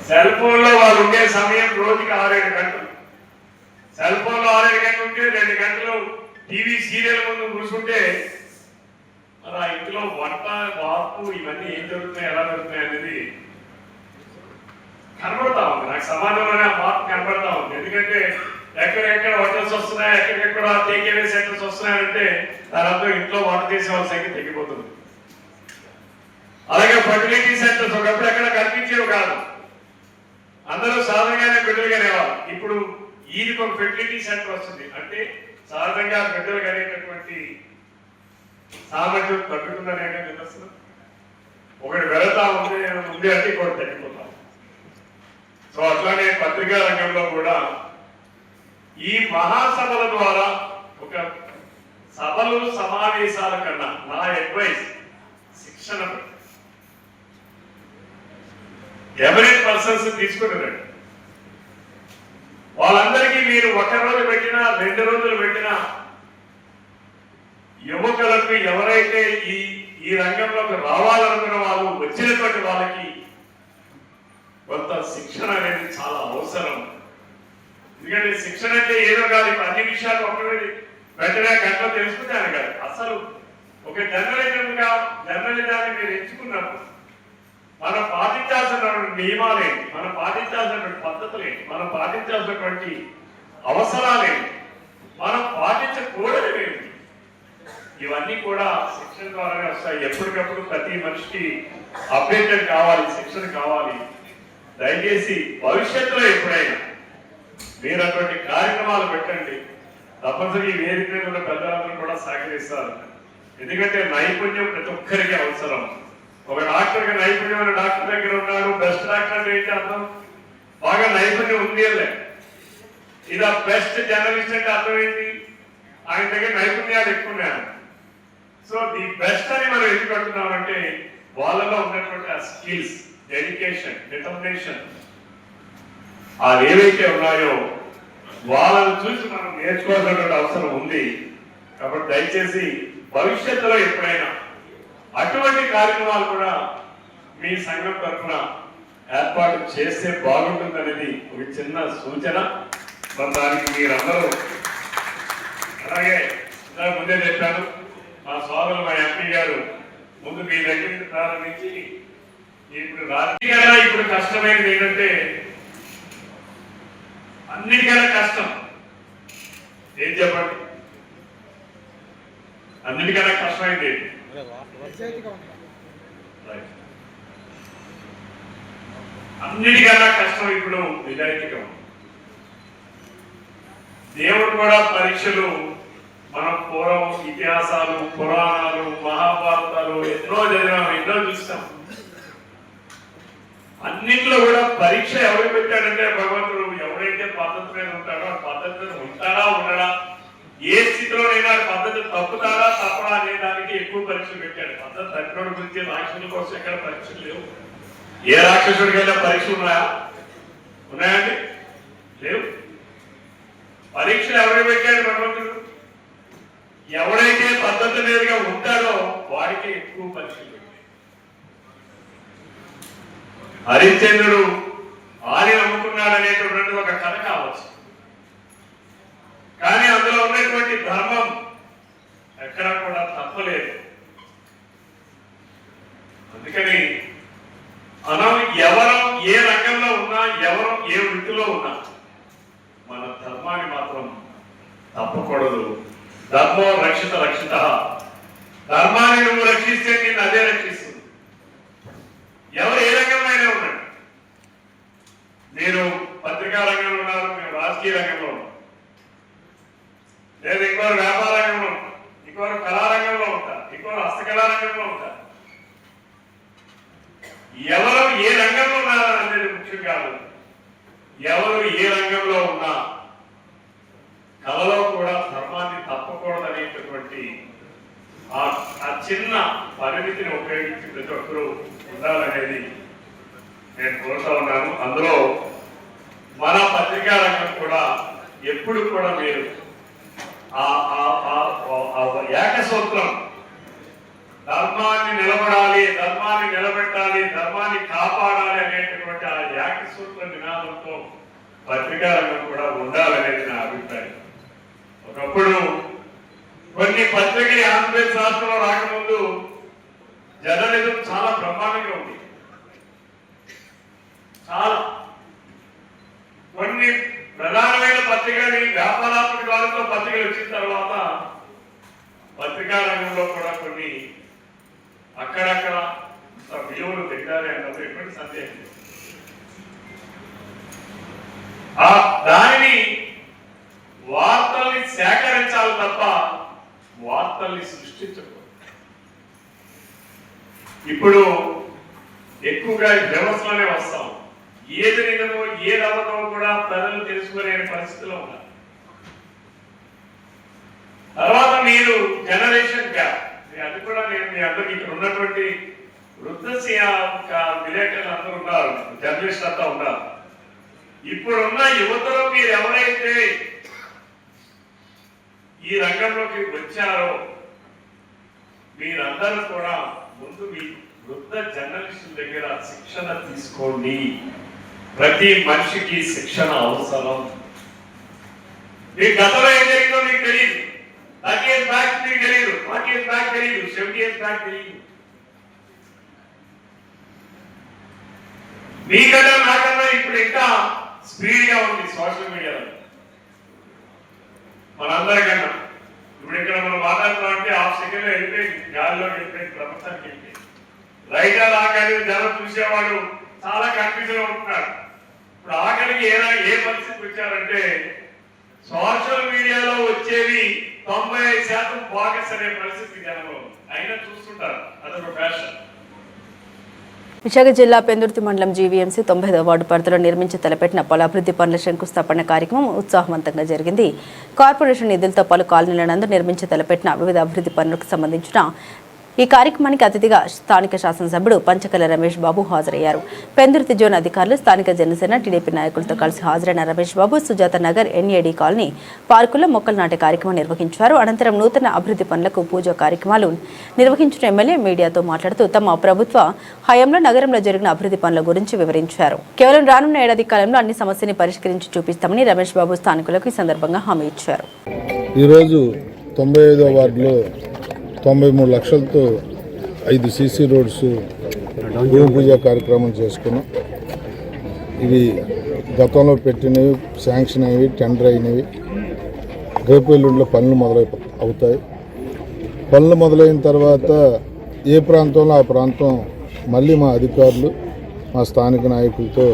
సెల్ ఫోన్ లో వాళ్ళు ఉండే సమయం రోజుకి 6-7 గంటలు. సెల్ ఫోన్ లో 6-7 గంటలు ఉంటే 2 గంటలు టీవీ సీరియల్ ముందు కూర్చుంటే మరి ఆ ఇంట్లో వంట, మార్పు ఇవన్నీ ఏం జరుగుతున్నాయి, ఎలా జరుగుతున్నాయి అనేది కనబడతా ఉంది. నాకు సమాజంలోనే ఆ మార్పు కనబడతా ఉంది. ఎందుకంటే ఎక్కడెక్కడ హోటల్స్ వస్తున్నాయి, ఎక్కడెక్కడ టేక్అవే సెంటర్స్ వస్తున్నాయంటే దాని ఇంట్లో వంట చేసే వాళ్ళ సంఖ్య తగ్గిపోతుంది. అలాగే ఫర్టిలిటీ సెంటర్స్ ఒకప్పుడు ఎక్కడ కనిపించేవి కాదు. అందరూ సహజంగానే బిడ్డలు కనేవాళ్ళు. ఇప్పుడు ఈదికి ఒక ఫెర్టిలిటీ సెంటర్ వస్తుంది. అంటే సహజంగా బిడ్డలు కనేటటువంటి సామర్థ్యం తగ్గుతుందనే నిదర్శనం. ఒకటి వెళతా ఉంది అంటే ఇంకోటి తగ్గిపోతాం. సో అట్లానే పత్రికా రంగంలో కూడా ఈ మహాసభల ద్వారా ఒక సభలు, సమావేశాల కన్నా నా అడ్వైస్ శిక్షణ ఎమరెంట్ పర్సన్స్ తీసుకున్నారండి. వాళ్ళందరికీ మీరు 1 రోజు పెట్టినా 2 రోజులు పెట్టినా యువకులకు ఎవరైతే ఈ రంగంలోకి రావాలనుకున్న వాళ్ళు వచ్చినటువంటి వాళ్ళకి కొంత శిక్షణ అనేది చాలా అవసరం. ఎందుకంటే శిక్షణ అంటే ఏదో కాదు. ఇప్పుడు అన్ని విషయాలు ఒకటి వెంటనే గంటలో తెలుసుకుంటే అని కాదు. అసలు ఒక జర్నలిజాన్ని మీరు ఎంచుకున్నప్పుడు మనం పాటించాల్సిన నియమాలేంటి, మనం పాటించాల్సినటువంటి పద్ధతులేంటి, మనం పాటించాల్సినటువంటి అవసరాలేంటి, మనం పాటించకూడదు, ఇవన్నీ కూడా శిక్షణ ద్వారానే వస్తాయి. ఎప్పటికప్పుడు ప్రతి మనిషికి అప్డేటెడ్ కావాలి, శిక్షణ కావాలి. దయచేసి భవిష్యత్తులో ఎప్పుడైనా మీరు అటువంటి కార్యక్రమాలు పెట్టండి. తప్పనిసరి ఈ వేదిక మీద ఉన్న పెద్దలందరూ కూడా సహకరిస్తారు. ఎందుకంటే నైపుణ్యం ప్రతి ఒక్కరికి అవసరం. ఒక డాక్టర్కి నైపుణ్యమైన డాక్టర్ దగ్గర ఉన్నాడు. బెస్ట్ డాక్టర్ అంటే ఏంటి అర్థం? బాగా నైపుణ్యం ఉంది అలే. ఇది బెస్ట్ జర్నలిస్ట్ అంటే అర్థం ఏంటి? ఆయన దగ్గర నైపుణ్యాలు ఎక్కువ ఉన్నాయి. సో ది బెస్ట్ అని మనం ఎందుకు అంటున్నామంటే వాళ్ళలో ఉన్నటువంటి ఆ స్కిల్స్, డెడికేషన్, డిటర్మినేషన్ అవి ఏవైతే ఉన్నాయో వాళ్ళని చూసి మనం నేర్చుకోవాల్సినటువంటి అవసరం ఉంది. కాబట్టి దయచేసి భవిష్యత్తులో ఎప్పుడైనా అటువంటి కార్యక్రమాలు కూడా మీ సంఘం తరఫున ఏర్పాటు చేస్తే బాగుంటుందనేది ఒక చిన్న సూచన. మరి దానికి మీరందరూ అలాగే ముందే చెప్పాను, మా సోదరులు మా ఎంపీ గారు ముందు మీ దగ్గరికి ప్రారంభించి ఇప్పుడు రాజకీయంగా ఇప్పుడు కష్టమైనది ఏంటంటే అన్నిటికన్నా కష్టం ఏం చెప్పండి, అన్నిటికన్నా కష్టమైంది అన్నిటికన్నా కష్టం ఇప్పుడు నిజాయితీగా. దేవుడు కూడా పరీక్షలు మనం పూర్వం ఇతిహాసాలు పురాణాలు మహాభారతాలు ఎన్నో చదివాం, ఎన్నో చూస్తాం. అన్నింటిలో కూడా పరీక్ష ఎవరు పెట్టాడంటే భగవంతుడు ఎవరైతే పద్ధతి మీద ఉంటాడో ఆ పద్ధతి మీద ఉంటాడా ఉండడా, ఏ స్థితిలోనైనా పద్ధతి తప్పుతాడా తప్పడా అనే దానికి ఎక్కువ పరీక్షలు పెట్టాడు. పద్ధతి తప్పినోడి గురించి రాక్షసుల కోసం ఎక్కడ పరీక్షలు లేవు. ఏ రాక్షసుడికైనా పరీక్షలు ఉన్నాయండి? లేవు. పరీక్షలు ఎవరు పెట్టాడు భగవంతుడు? ఎవడైతే పద్ధతి మీదుగా ఉంటాడో వాడికి ఎక్కువ పరీక్షలు పెట్టాడు. హరిశ్చంద్రుడు ఆని నమ్ముకున్నాడు అనేటువంటి ఒక కథ కావచ్చు, కానీ అందులో ఉన్నటువంటి ధర్మం ఎక్కడ కూడా తప్పలేదు. అందుకని మనం ఎవరం ఏ రంగంలో ఉన్నా, ఎవరం ఏ వృత్తిలో ఉన్నా మన ధర్మాన్ని మాత్రం తప్పకూడదు. ధర్మో రక్షిత రక్షిత. ధర్మాన్ని నువ్వు రక్షిస్తే నేను అదే రక్షిస్తుంది. ఎవరు ఏ రంగంలో అయినా ఉన్నాడు. మీరు పత్రికా రంగంలో ఉన్నారు, మేము రాజకీయ రంగంలో ఉన్నాం, లేదా ఇంకోరు వ్యాపార రంగంలో ఉంటారు, ఇంకోరు కళారంగంలో ఉంటారు, ఇంకోరు హస్తకళా రంగంలో ఉంటారు. ఎవరు ఏ రంగంలో ఉన్నారా అనేది ముఖ్యం కాదు. ఎవరు ఏ రంగంలో ఉన్నా కళలో కూడా ధర్మాన్ని తప్పకూడదనేటటువంటి ఆ చిన్న పరిమితిని ఉపయోగించి ప్రతి ఒక్కరూ ఉండాలనేది నేను కోరుతా ఉన్నాను. అందులో మన పత్రికా రంగం కూడా ఎప్పుడు కూడా మీరు ఏకసూత్రం ధర్మాన్ని నిలబడాలి, ధర్మాన్ని నిలబెట్టాలి, ధర్మాన్ని కాపాడాలి అనేటటువంటి ఆ ఏకసూత్ర నినాదంతో పత్రికా రంగం కూడా ఉండాలనేది నా అభిప్రాయం. ఒకప్పుడు కొన్ని పత్రికలు ఆంధ్రప్రదేశ్ రాష్ట్రంలో రాకముందు జర్నలిజం చాలా బ్రహ్మాండంగా ఉంది. చాలా కొన్ని ప్రధానమైన పత్రికలు వ్యాపారాత్మక వాళ్ళతో పత్రికలు వచ్చిన తర్వాత పత్రికా రంగంలో కూడా కొన్ని అక్కడక్కడ విలువలు పెట్టాలి అన్నది ఎటువంటి సందేహం. దానిని వార్తల్ని సేకరించాలి తప్ప వార్తల్ని సృష్టించకూడదు. ఇప్పుడు ఎక్కువగా వ్యవస్థలోనే వస్తాం. ఏది నిజమో ఏది అవ్వదో కూడా ప్రజలు తెలుసుకునే పరిస్థితిలో ఉన్నారు. తర్వాత మీరు జనరేషన్ గ్యాప్, అది కూడా నేను మీ అందరికి ఇక్కడ ఉన్నటువంటి వృద్ధ విలేకరులు అందరూ ఉన్నారు, జర్నలిస్ట్ అంతా ఉన్నారు. ఇప్పుడున్న యువతలో మీరు ఎవరైతే ఈ రంగంలోకి వచ్చారో మీరందరూ కూడా ముందు మీ వృద్ధ జర్నలిస్టుల దగ్గర శిక్షణ తీసుకోండి. ప్రతి మనిషికి శిక్షణ అవసరం. మీ గతంలో ఏం జరిగిందో మీకు తెలియదు, 30 years బ్యాక్ మీకు తెలియదు, 40 years బ్యాక్ తెలియదు, 70 years బ్యాక్ తెలియదు. మీకన్నా నాకన్నా ఇప్పుడు ఇంకా స్పీడ్ గా ఉంది సోషల్ మీడియాలో మనందరికన్నా. ఇప్పుడు ఇక్కడ మనం మాట్లాడుతున్నాం అంటే హాఫ్ సెకండ్ లో వెళ్ళిపోయింది, గాలిలో వెళ్ళిపోయింది, ప్రపంచానికి వెళ్ళిపోయింది. రైటా ఆకలి జనం చూసేవాడు చాలా కన్ఫ్యూజన్ అవుతున్నారు. ఇప్పుడు ఆకలికి ఏ పరిస్థితి వచ్చారంటే సోషల్ మీడియాలో వచ్చేవి 90% బాగస్ అనే పరిస్థితి జనంలో అయినా చూస్తుంటారు. అదొక ఫ్యాషన్. విశాఖ జిల్లా పెందుర్తి మండలం జీవీఎంసీ 90వ వార్డు పరిధిలో నిర్మించి తలపెట్టిన పలు అభివృద్ధి పనుల శంకుస్థాపన కార్యక్రమం ఉత్సాహవంతంగా జరిగింది. కార్పొరేషన్ నిధులతో పలు కాలనీల నందు నిర్మించి తలపెట్టిన వివిధ అభివృద్ధి పనులకు సంబంధించిన ఈ కార్యక్రమానికి అతిథిగా స్థానిక శాసనసభ్యుడు పంచకల రమేష్ బాబు హాజరయ్యారు. పెందుర్తి జోన్ అధికారులు, స్థానిక జనసేన టీడీపీ నాయకులతో కలిసి హాజరైన రమేష్ బాబు సుజాత నగర్ ఎన్ఏడి కాలనీ పార్కుల్లో మొక్కలు నాటే కార్యక్రమం నిర్వహించారు. అనంతరం నూతన అభివృద్ధి పనులకు పూజ కార్యక్రమాలు నిర్వహించిన ఎమ్మెల్యే మీడియాతో మాట్లాడుతూ తమ ప్రభుత్వ హయాంలో నగరంలో జరిగిన అభివృద్ధి పనుల గురించి వివరించారు. కేవలం రానున్న ఏడాది కాలంలో అన్ని సమస్యని పరిష్కరించి చూపిస్తామని రమేష్ బాబు స్థానికులకు ఈ సందర్భంగా హామీ ఇచ్చారు. ఈరోజు 95వ వార్డులో 93 లక్షలతో 5 సీసీ రోడ్స్ భూమి పూజ కార్యక్రమం చేసుకున్నాం. ఇవి గతంలో పెట్టినవి, శాంక్షన్ అయినవి, టెండర్ అయినవి. రేపెల్లుండిలో పనులు అవుతాయి. పనులు మొదలైన తర్వాత ఏ ప్రాంతంలో ఆ ప్రాంతం మళ్ళీ మా అధికారులు, మా స్థానిక నాయకులతో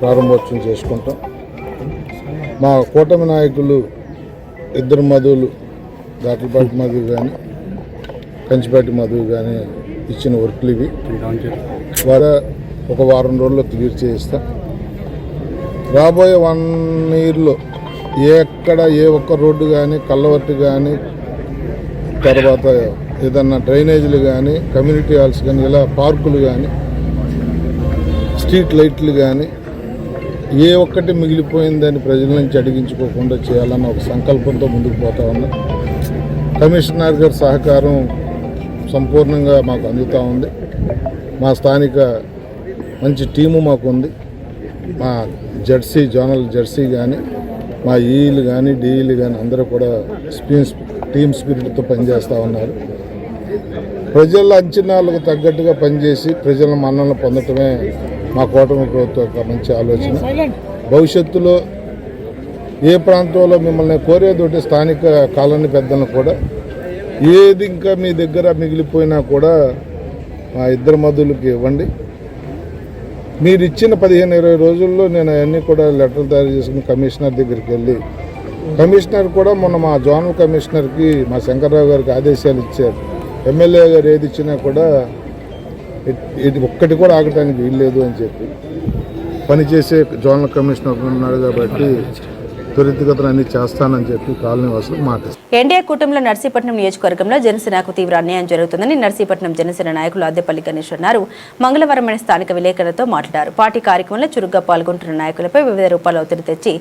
ప్రారంభోత్సవం చేసుకుంటాం. మా కూటమి నాయకులు ఇద్దరు మధువులు, దాట్లపాటి మధువు కానీ కంచిపాటి మధువు కానీ ఇచ్చిన వర్క్లు ఇవి. వారు ఒక వారం రోజుల్లో క్లియర్ చేయిస్తాం. రాబోయే 1 ఇయర్లో ఏ ఒక్క రోడ్డు కానీ, కల్లవర్తి కానీ, తర్వాత ఏదన్నా డ్రైనేజీలు కానీ, కమ్యూనిటీ హాల్స్ కానీ, ఇలా పార్కులు కానీ, స్ట్రీట్ లైట్లు కానీ ఏ ఒక్కటి మిగిలిపోయిందని ప్రజల నుంచి అడిగించుకోకుండా చేయాలన్న ఒక సంకల్పంతో ముందుకు పోతా ఉన్నాం. కమిషనర్ గారి సహకారం సంపూర్ణంగా మాకు అందుతూ ఉంది. మా స్థానిక మంచి టీము మాకు ఉంది. మా జోనల్ జెర్సీ కానీ, మా ఈలు కానీ, డీఈలు కానీ అందరూ కూడా టీమ్ స్పిరిట్తో పనిచేస్తూ ఉన్నారు. ప్రజల అంచనాలకు తగ్గట్టుగా పనిచేసి ప్రజల మన్ననలు పొందటమే మా కూటమి ప్రభుత్వం యొక్క మంచి ఆలోచన. భవిష్యత్తులో ఏ ప్రాంతంలో మిమ్మల్ని కోరేదోటి స్థానిక కాలనీ పెద్దలను కూడా ఏది ఇంకా మీ దగ్గర మిగిలిపోయినా కూడా మా ఇద్దరు మధులకి ఇవ్వండి. మీరు ఇచ్చిన 15-20 రోజుల్లో నేను అవన్నీ కూడా లెటర్లు తయారు చేసుకుని కమిషనర్ దగ్గరికి వెళ్ళి, కమిషనర్ కూడా మొన్న మా జోనల్ కమిషనర్కి మా శంకర్రావు గారికి ఆదేశాలు ఇచ్చారు. ఎమ్మెల్యే గారు ఏది ఇచ్చినా కూడా ఇది ఒక్కటి కూడా ఆగటానికి వీల్లేదు అని చెప్పి పనిచేసే జోనల్ కమిషనర్ ఉన్నాడు కాబట్టి త్వరితగతిన అన్ని చేస్తానని చెప్పి కాలనీ వాసులు మాట. ఎన్డీఏ కూటమిలో నర్సీపట్నం నియోజకవర్గంలో జనసేనకు తీవ్ర అన్యాయం జరుగుతుందని నర్సీపట్నం జనసేన నాయకులు అద్దెపల్లి గణేష్ అన్నారు. మంగళవారం స్థానిక విలేకరులతో మాట్లాడారు. పార్టీ కార్యక్రమంలో చురుగ్గా పాల్గొంటున్న నాయకులపై వివిధ రూపాల ఒత్తిడి తెచ్చి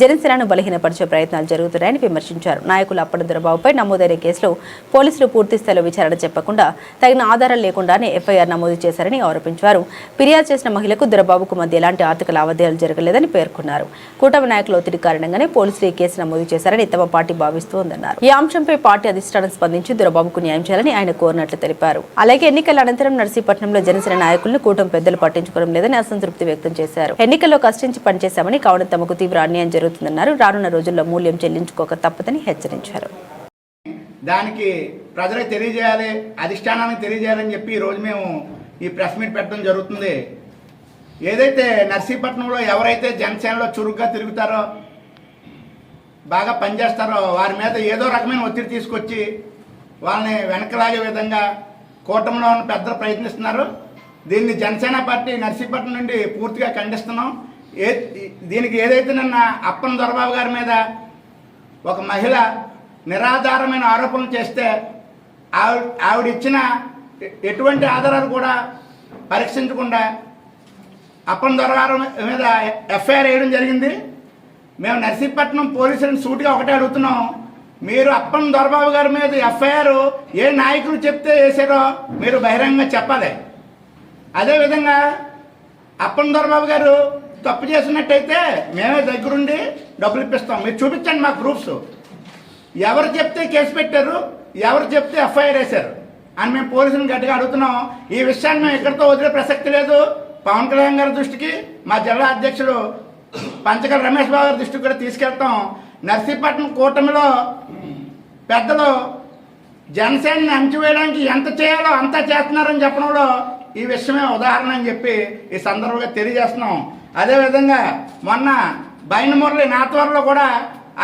జనసేనను బలహీనపరిచే ప్రయత్నాలు జరుగుతున్నాయని విమర్శించారు. నాయకులు అప్పటి దొరబాబుపై నమోదైన కేసులో పోలీసులు పూర్తి స్థాయిలో విచారణ చెప్పకుండా తగిన ఆధారాలు లేకుండానే ఎఫ్ఐఆర్ నమోదు చేశారని ఆరోపించారు. ఫిర్యాదు చేసిన మహిళకు దొరబాబుకు మధ్య ఎలాంటి ఆర్థిక లావాదేవీలు జరగలేదని పేర్కొన్నారు. కూటమి నాయకుల ఒత్తిడి కారణంగా పోలీసులు ఈ కేసు నమోదు చేశారని తమ పార్టీ భావిస్తోందన్నారు. ఈ అంశంపై పార్టీ అధిష్టానం స్పందించి దొరబాబుకు న్యాయం చేయాలని ఆయన కోరినట్లు తెలిపారు. అలాగే ఎన్నికల అనంతరం నర్సీపట్నంలో జనసేన నాయకులను కూటమి పెద్దలు పట్టించుకోవడం లేదని అసంతృప్తి వ్యక్తం చేశారు. ఎన్నికల్లో కష్టించి పనిచేశామని, కావున తమకు తీవ్ర అన్యాయం జరుగుతుందన్నారు. రానున్న రోజుల్లో మూల్యం చెల్లించుకోక తప్పదని హెచ్చరించారు. దానికి ప్రజలకు తెలియజేయాలి, అధిష్టానానికి తెలియజేయాలని చెప్పి ఈరోజు మేము ఈ ప్రెస్ మీట్ పెట్టడం జరుగుతుంది. ఏదైతే నర్సీపట్నంలో ఎవరైతే జనసేనలో చురుగ్గా తిరుగుతారో, బాగా పనిచేస్తారో వారి మీద ఏదో రకమైన ఒత్తిడి తీసుకొచ్చి వాళ్ళని వెనకలాగే విధంగా కూటమిలో ఉన్న పెద్దలు ప్రయత్నిస్తున్నారు. దీన్ని జనసేన పార్టీ నర్సీపట్నం నుండి పూర్తిగా ఖండిస్తున్నాం. దీనికి ఏదైతే నిన్న అప్పన్ దొరబాబు గారి మీద ఒక మహిళ నిరాధారమైన ఆరోపణలు చేస్తే ఆవిడ ఇచ్చిన ఎటువంటి ఆధారాలు కూడా పరీక్షించకుండా అప్పన్ దొరబాబు మీద ఎఫ్ఐఆర్ వేయడం జరిగింది. మేము నర్సీపట్నం పోలీసులను సూటిగా ఒకటే అడుగుతున్నాం, మీరు అప్పన్ దొరబాబు గారి మీద ఎఫ్ఐఆర్ ఏ నాయకులు చెప్తే వేసారో మీరు బహిరంగంగా చెప్పాలి. అదేవిధంగా అప్పన్ దొరబాబు గారు తప్పు చేసినట్టయితే మేమే దగ్గరుండి డబ్బులు ఇప్పిస్తాం, మీరు చూపించండి మా ప్రూఫ్స్. ఎవరు చెప్తే కేసు పెట్టారు, ఎవరు చెప్తే ఎఫ్ఐఆర్ వేశారు అని మేము పోలీసులను గట్టిగా అడుగుతున్నాం. ఈ విషయాన్ని మేము ఎక్కడితో వదిలే ప్రసక్తి లేదు. పవన్ కళ్యాణ్ గారి దృష్టికి, మా జిల్లా అధ్యక్షుడు పంచకల రమేష్ బాబు గారి దృష్టికి కూడా తీసుకెళ్తాం. నర్సీపట్నం కూటమిలో పెద్దలు జనసేనని అణచివేయడానికి ఎంత చేయాలో అంతా చేస్తున్నారని చెప్పడంలో ఈ విషయమే ఉదాహరణ అని చెప్పి ఈ సందర్భంగా తెలియజేస్తున్నాం. అదేవిధంగా మొన్న బైనమూరలి నాతవరంలో కూడా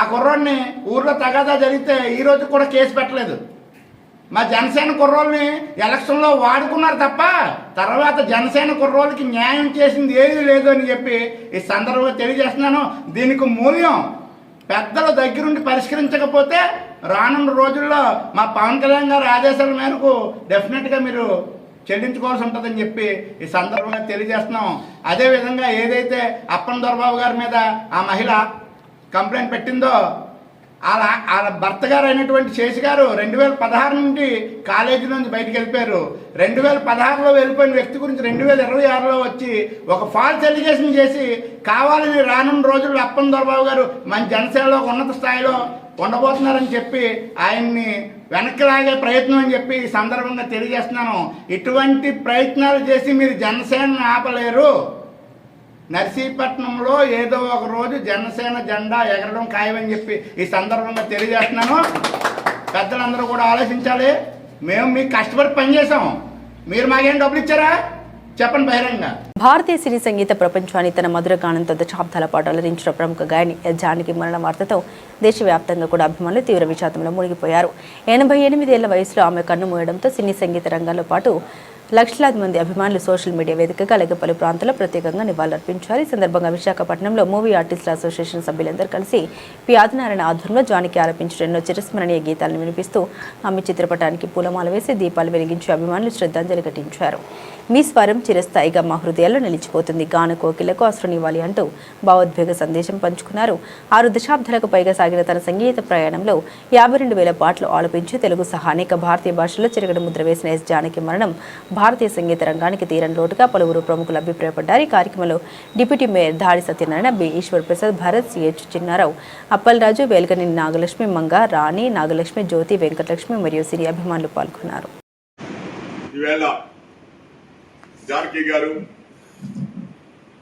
ఆ కుర్రోడిని ఊర్లో తగాదా జరిగితే ఈరోజు కూడా కేసు పెట్టలేదు. మా జనసేన కుర్రోళ్ళని ఎలక్షన్లో వాడుకున్నారు తప్ప తర్వాత జనసేన కుర్రోళ్ళకి న్యాయం చేసింది ఏది లేదు అని చెప్పి ఈ సందర్భంగా తెలియజేస్తున్నాను. దీనికి మూల్యం పెద్దల దగ్గరుండి పరిష్కరించకపోతే రానున్న రోజుల్లో మా పవన్ కళ్యాణ్ గారి ఆదేశాల మేరకు డెఫినెట్గా మీరు చెల్లించుకోవాల్సి ఉంటుందని చెప్పి ఈ సందర్భంగా తెలియజేస్తున్నాం. అదేవిధంగా ఏదైతే అప్పన్ దొరబాబు గారి మీద ఆ మహిళ కంప్లైంట్ పెట్టిందో వాళ్ళ భర్త గారు అయినటువంటి శేషి గారు 2016 నుండి కాలేజీ నుంచి బయటకు వెళ్ళిపోయారు. 2016లో వెళ్ళిపోయిన వ్యక్తి గురించి 2026లో వచ్చి ఒక ఫాల్స్ ఎలిగేషన్ చేసి కావాలని రానున్న రోజుల్లో అప్పన్ దొరబాబు గారు మన జనసేనలో ఉన్నత స్థాయిలో ఉండబోతున్నారని చెప్పి ఆయన్ని వెనక్కి లాగే ప్రయత్నం అని చెప్పి ఈ సందర్భంగా తెలియజేస్తున్నాను. ఇటువంటి ప్రయత్నాలు చేసి మీరు జనసేనను ఆపలేరు. నర్సీపట్నంలో ఏదో ఒక రోజు జనసేన జెండా ఎగరడం ఖాయమని చెప్పి ఈ సందర్భంగా తెలియజేస్తున్నాను. పెద్దలందరూ కూడా ఆలోచించాలి. మేము మీకు కష్టపడి పనిచేసాం, మీరు మాకేం డబ్బులు ఇచ్చారా చెప్పండి బహిరంగ. భారతీయ సినీ సంగీత ప్రపంచాన్ని తన మధుర గానంతో దశాబ్దాల పాటు అలరించిన ప్రముఖ గాయని జానకి మరణ వార్తతో దేశవ్యాప్తంగా కూడా అభిమానులు తీవ్ర విషాదంలో మునిగిపోయారు. 88 ఏళ్ల వయసులో ఆమె కన్ను మూయడంతో సినీ సంగీత రంగంలో పాటు లక్షలాది మంది అభిమానులు సోషల్ మీడియా వేదికగా అలాగే పలు ప్రాంతాల్లో ప్రత్యేకంగా నివాళులర్పించారు. ఈ సందర్భంగా విశాఖపట్నంలో మూవీ ఆర్టిస్టుల అసోసియేషన్ సభ్యులందరూ కలిసి పి ఆదినారాయణ ఆధ్వర్యంలో జానకి ఆలపించిన ఎన్నో చిరస్మరణీయ గీతాలను వినిపిస్తూ ఆమె చిత్రపటానికి పూలమాల వేసి దీపాలు వెలిగించి అభిమానులు శ్రద్ధాంజలి ఘటించారు. మీ స్వరం చిరస్థాయిగా మా హృదయాల్లో నిలిచిపోతుంది, గాన కోకిలకు అశ్రునివ్వాలి అంటూ భావోద్వేగ సందేశం పంచుకున్నారు. 6 దశాబ్దాలకు పైగా సాగిన తన సంగీత ప్రయాణంలో 52,000 పాటలు ఆలపించి తెలుగు సహా అనేక భారతీయ భాషల్లో చిరగడ ముద్ర వేసిన ఎస్ జానకి మరణం భారతీయ సంగీత రంగానికి తీరని లోటుగా పలువురు ప్రముఖులు అభిప్రాయపడ్డారు. ఈ కార్యక్రమంలో డిప్యూటీ మేయర్ దాడి సత్యనారాయణ, బి ఈశ్వర్ ప్రసాద్, భరత్, సిహెచ్ చిన్నారావు, అప్పలరాజు, వేల్కనేని నాగలక్ష్మి, మంగ, రాణి, నాగలక్ష్మి, జ్యోతి, వెంకటలక్ష్మి మరియు సిరి అభిమానులు పాల్గొన్నారు. జానకి గారు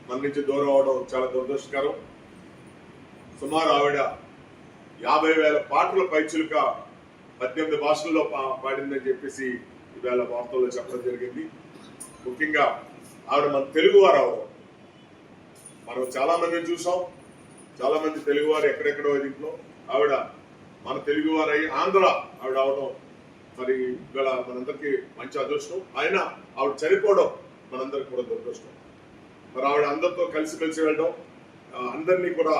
మన నుంచి దూరం అవడం చాలా దురదృష్టకరం. సుమారు ఆవిడ 50,000 పాటల పైచులుక 18 భాషల్లో పాడిందని చెప్పేసి ఈవేళ వార్తల్లో చెప్పడం జరిగింది. ముఖ్యంగా ఆవిడ మన తెలుగువారు అవడం, మనం చాలా మందిని చూసాం. చాలా మంది తెలుగువారు ఎక్కడెక్కడో దీంట్లో ఆవిడ మన తెలుగువారు అయ్యి ఆంధ్ర ఆవిడ అవడం మరి ఇవాళ మనందరికీ మంచి అదృష్టం. అయినా ఆవిడ చనిపోవడం మనందరికి కూడా దురదృష్టం. మరి ఆవిడ అందరితో కలిసిమెలిసి వెళ్ళడం, అందరినీ కూడా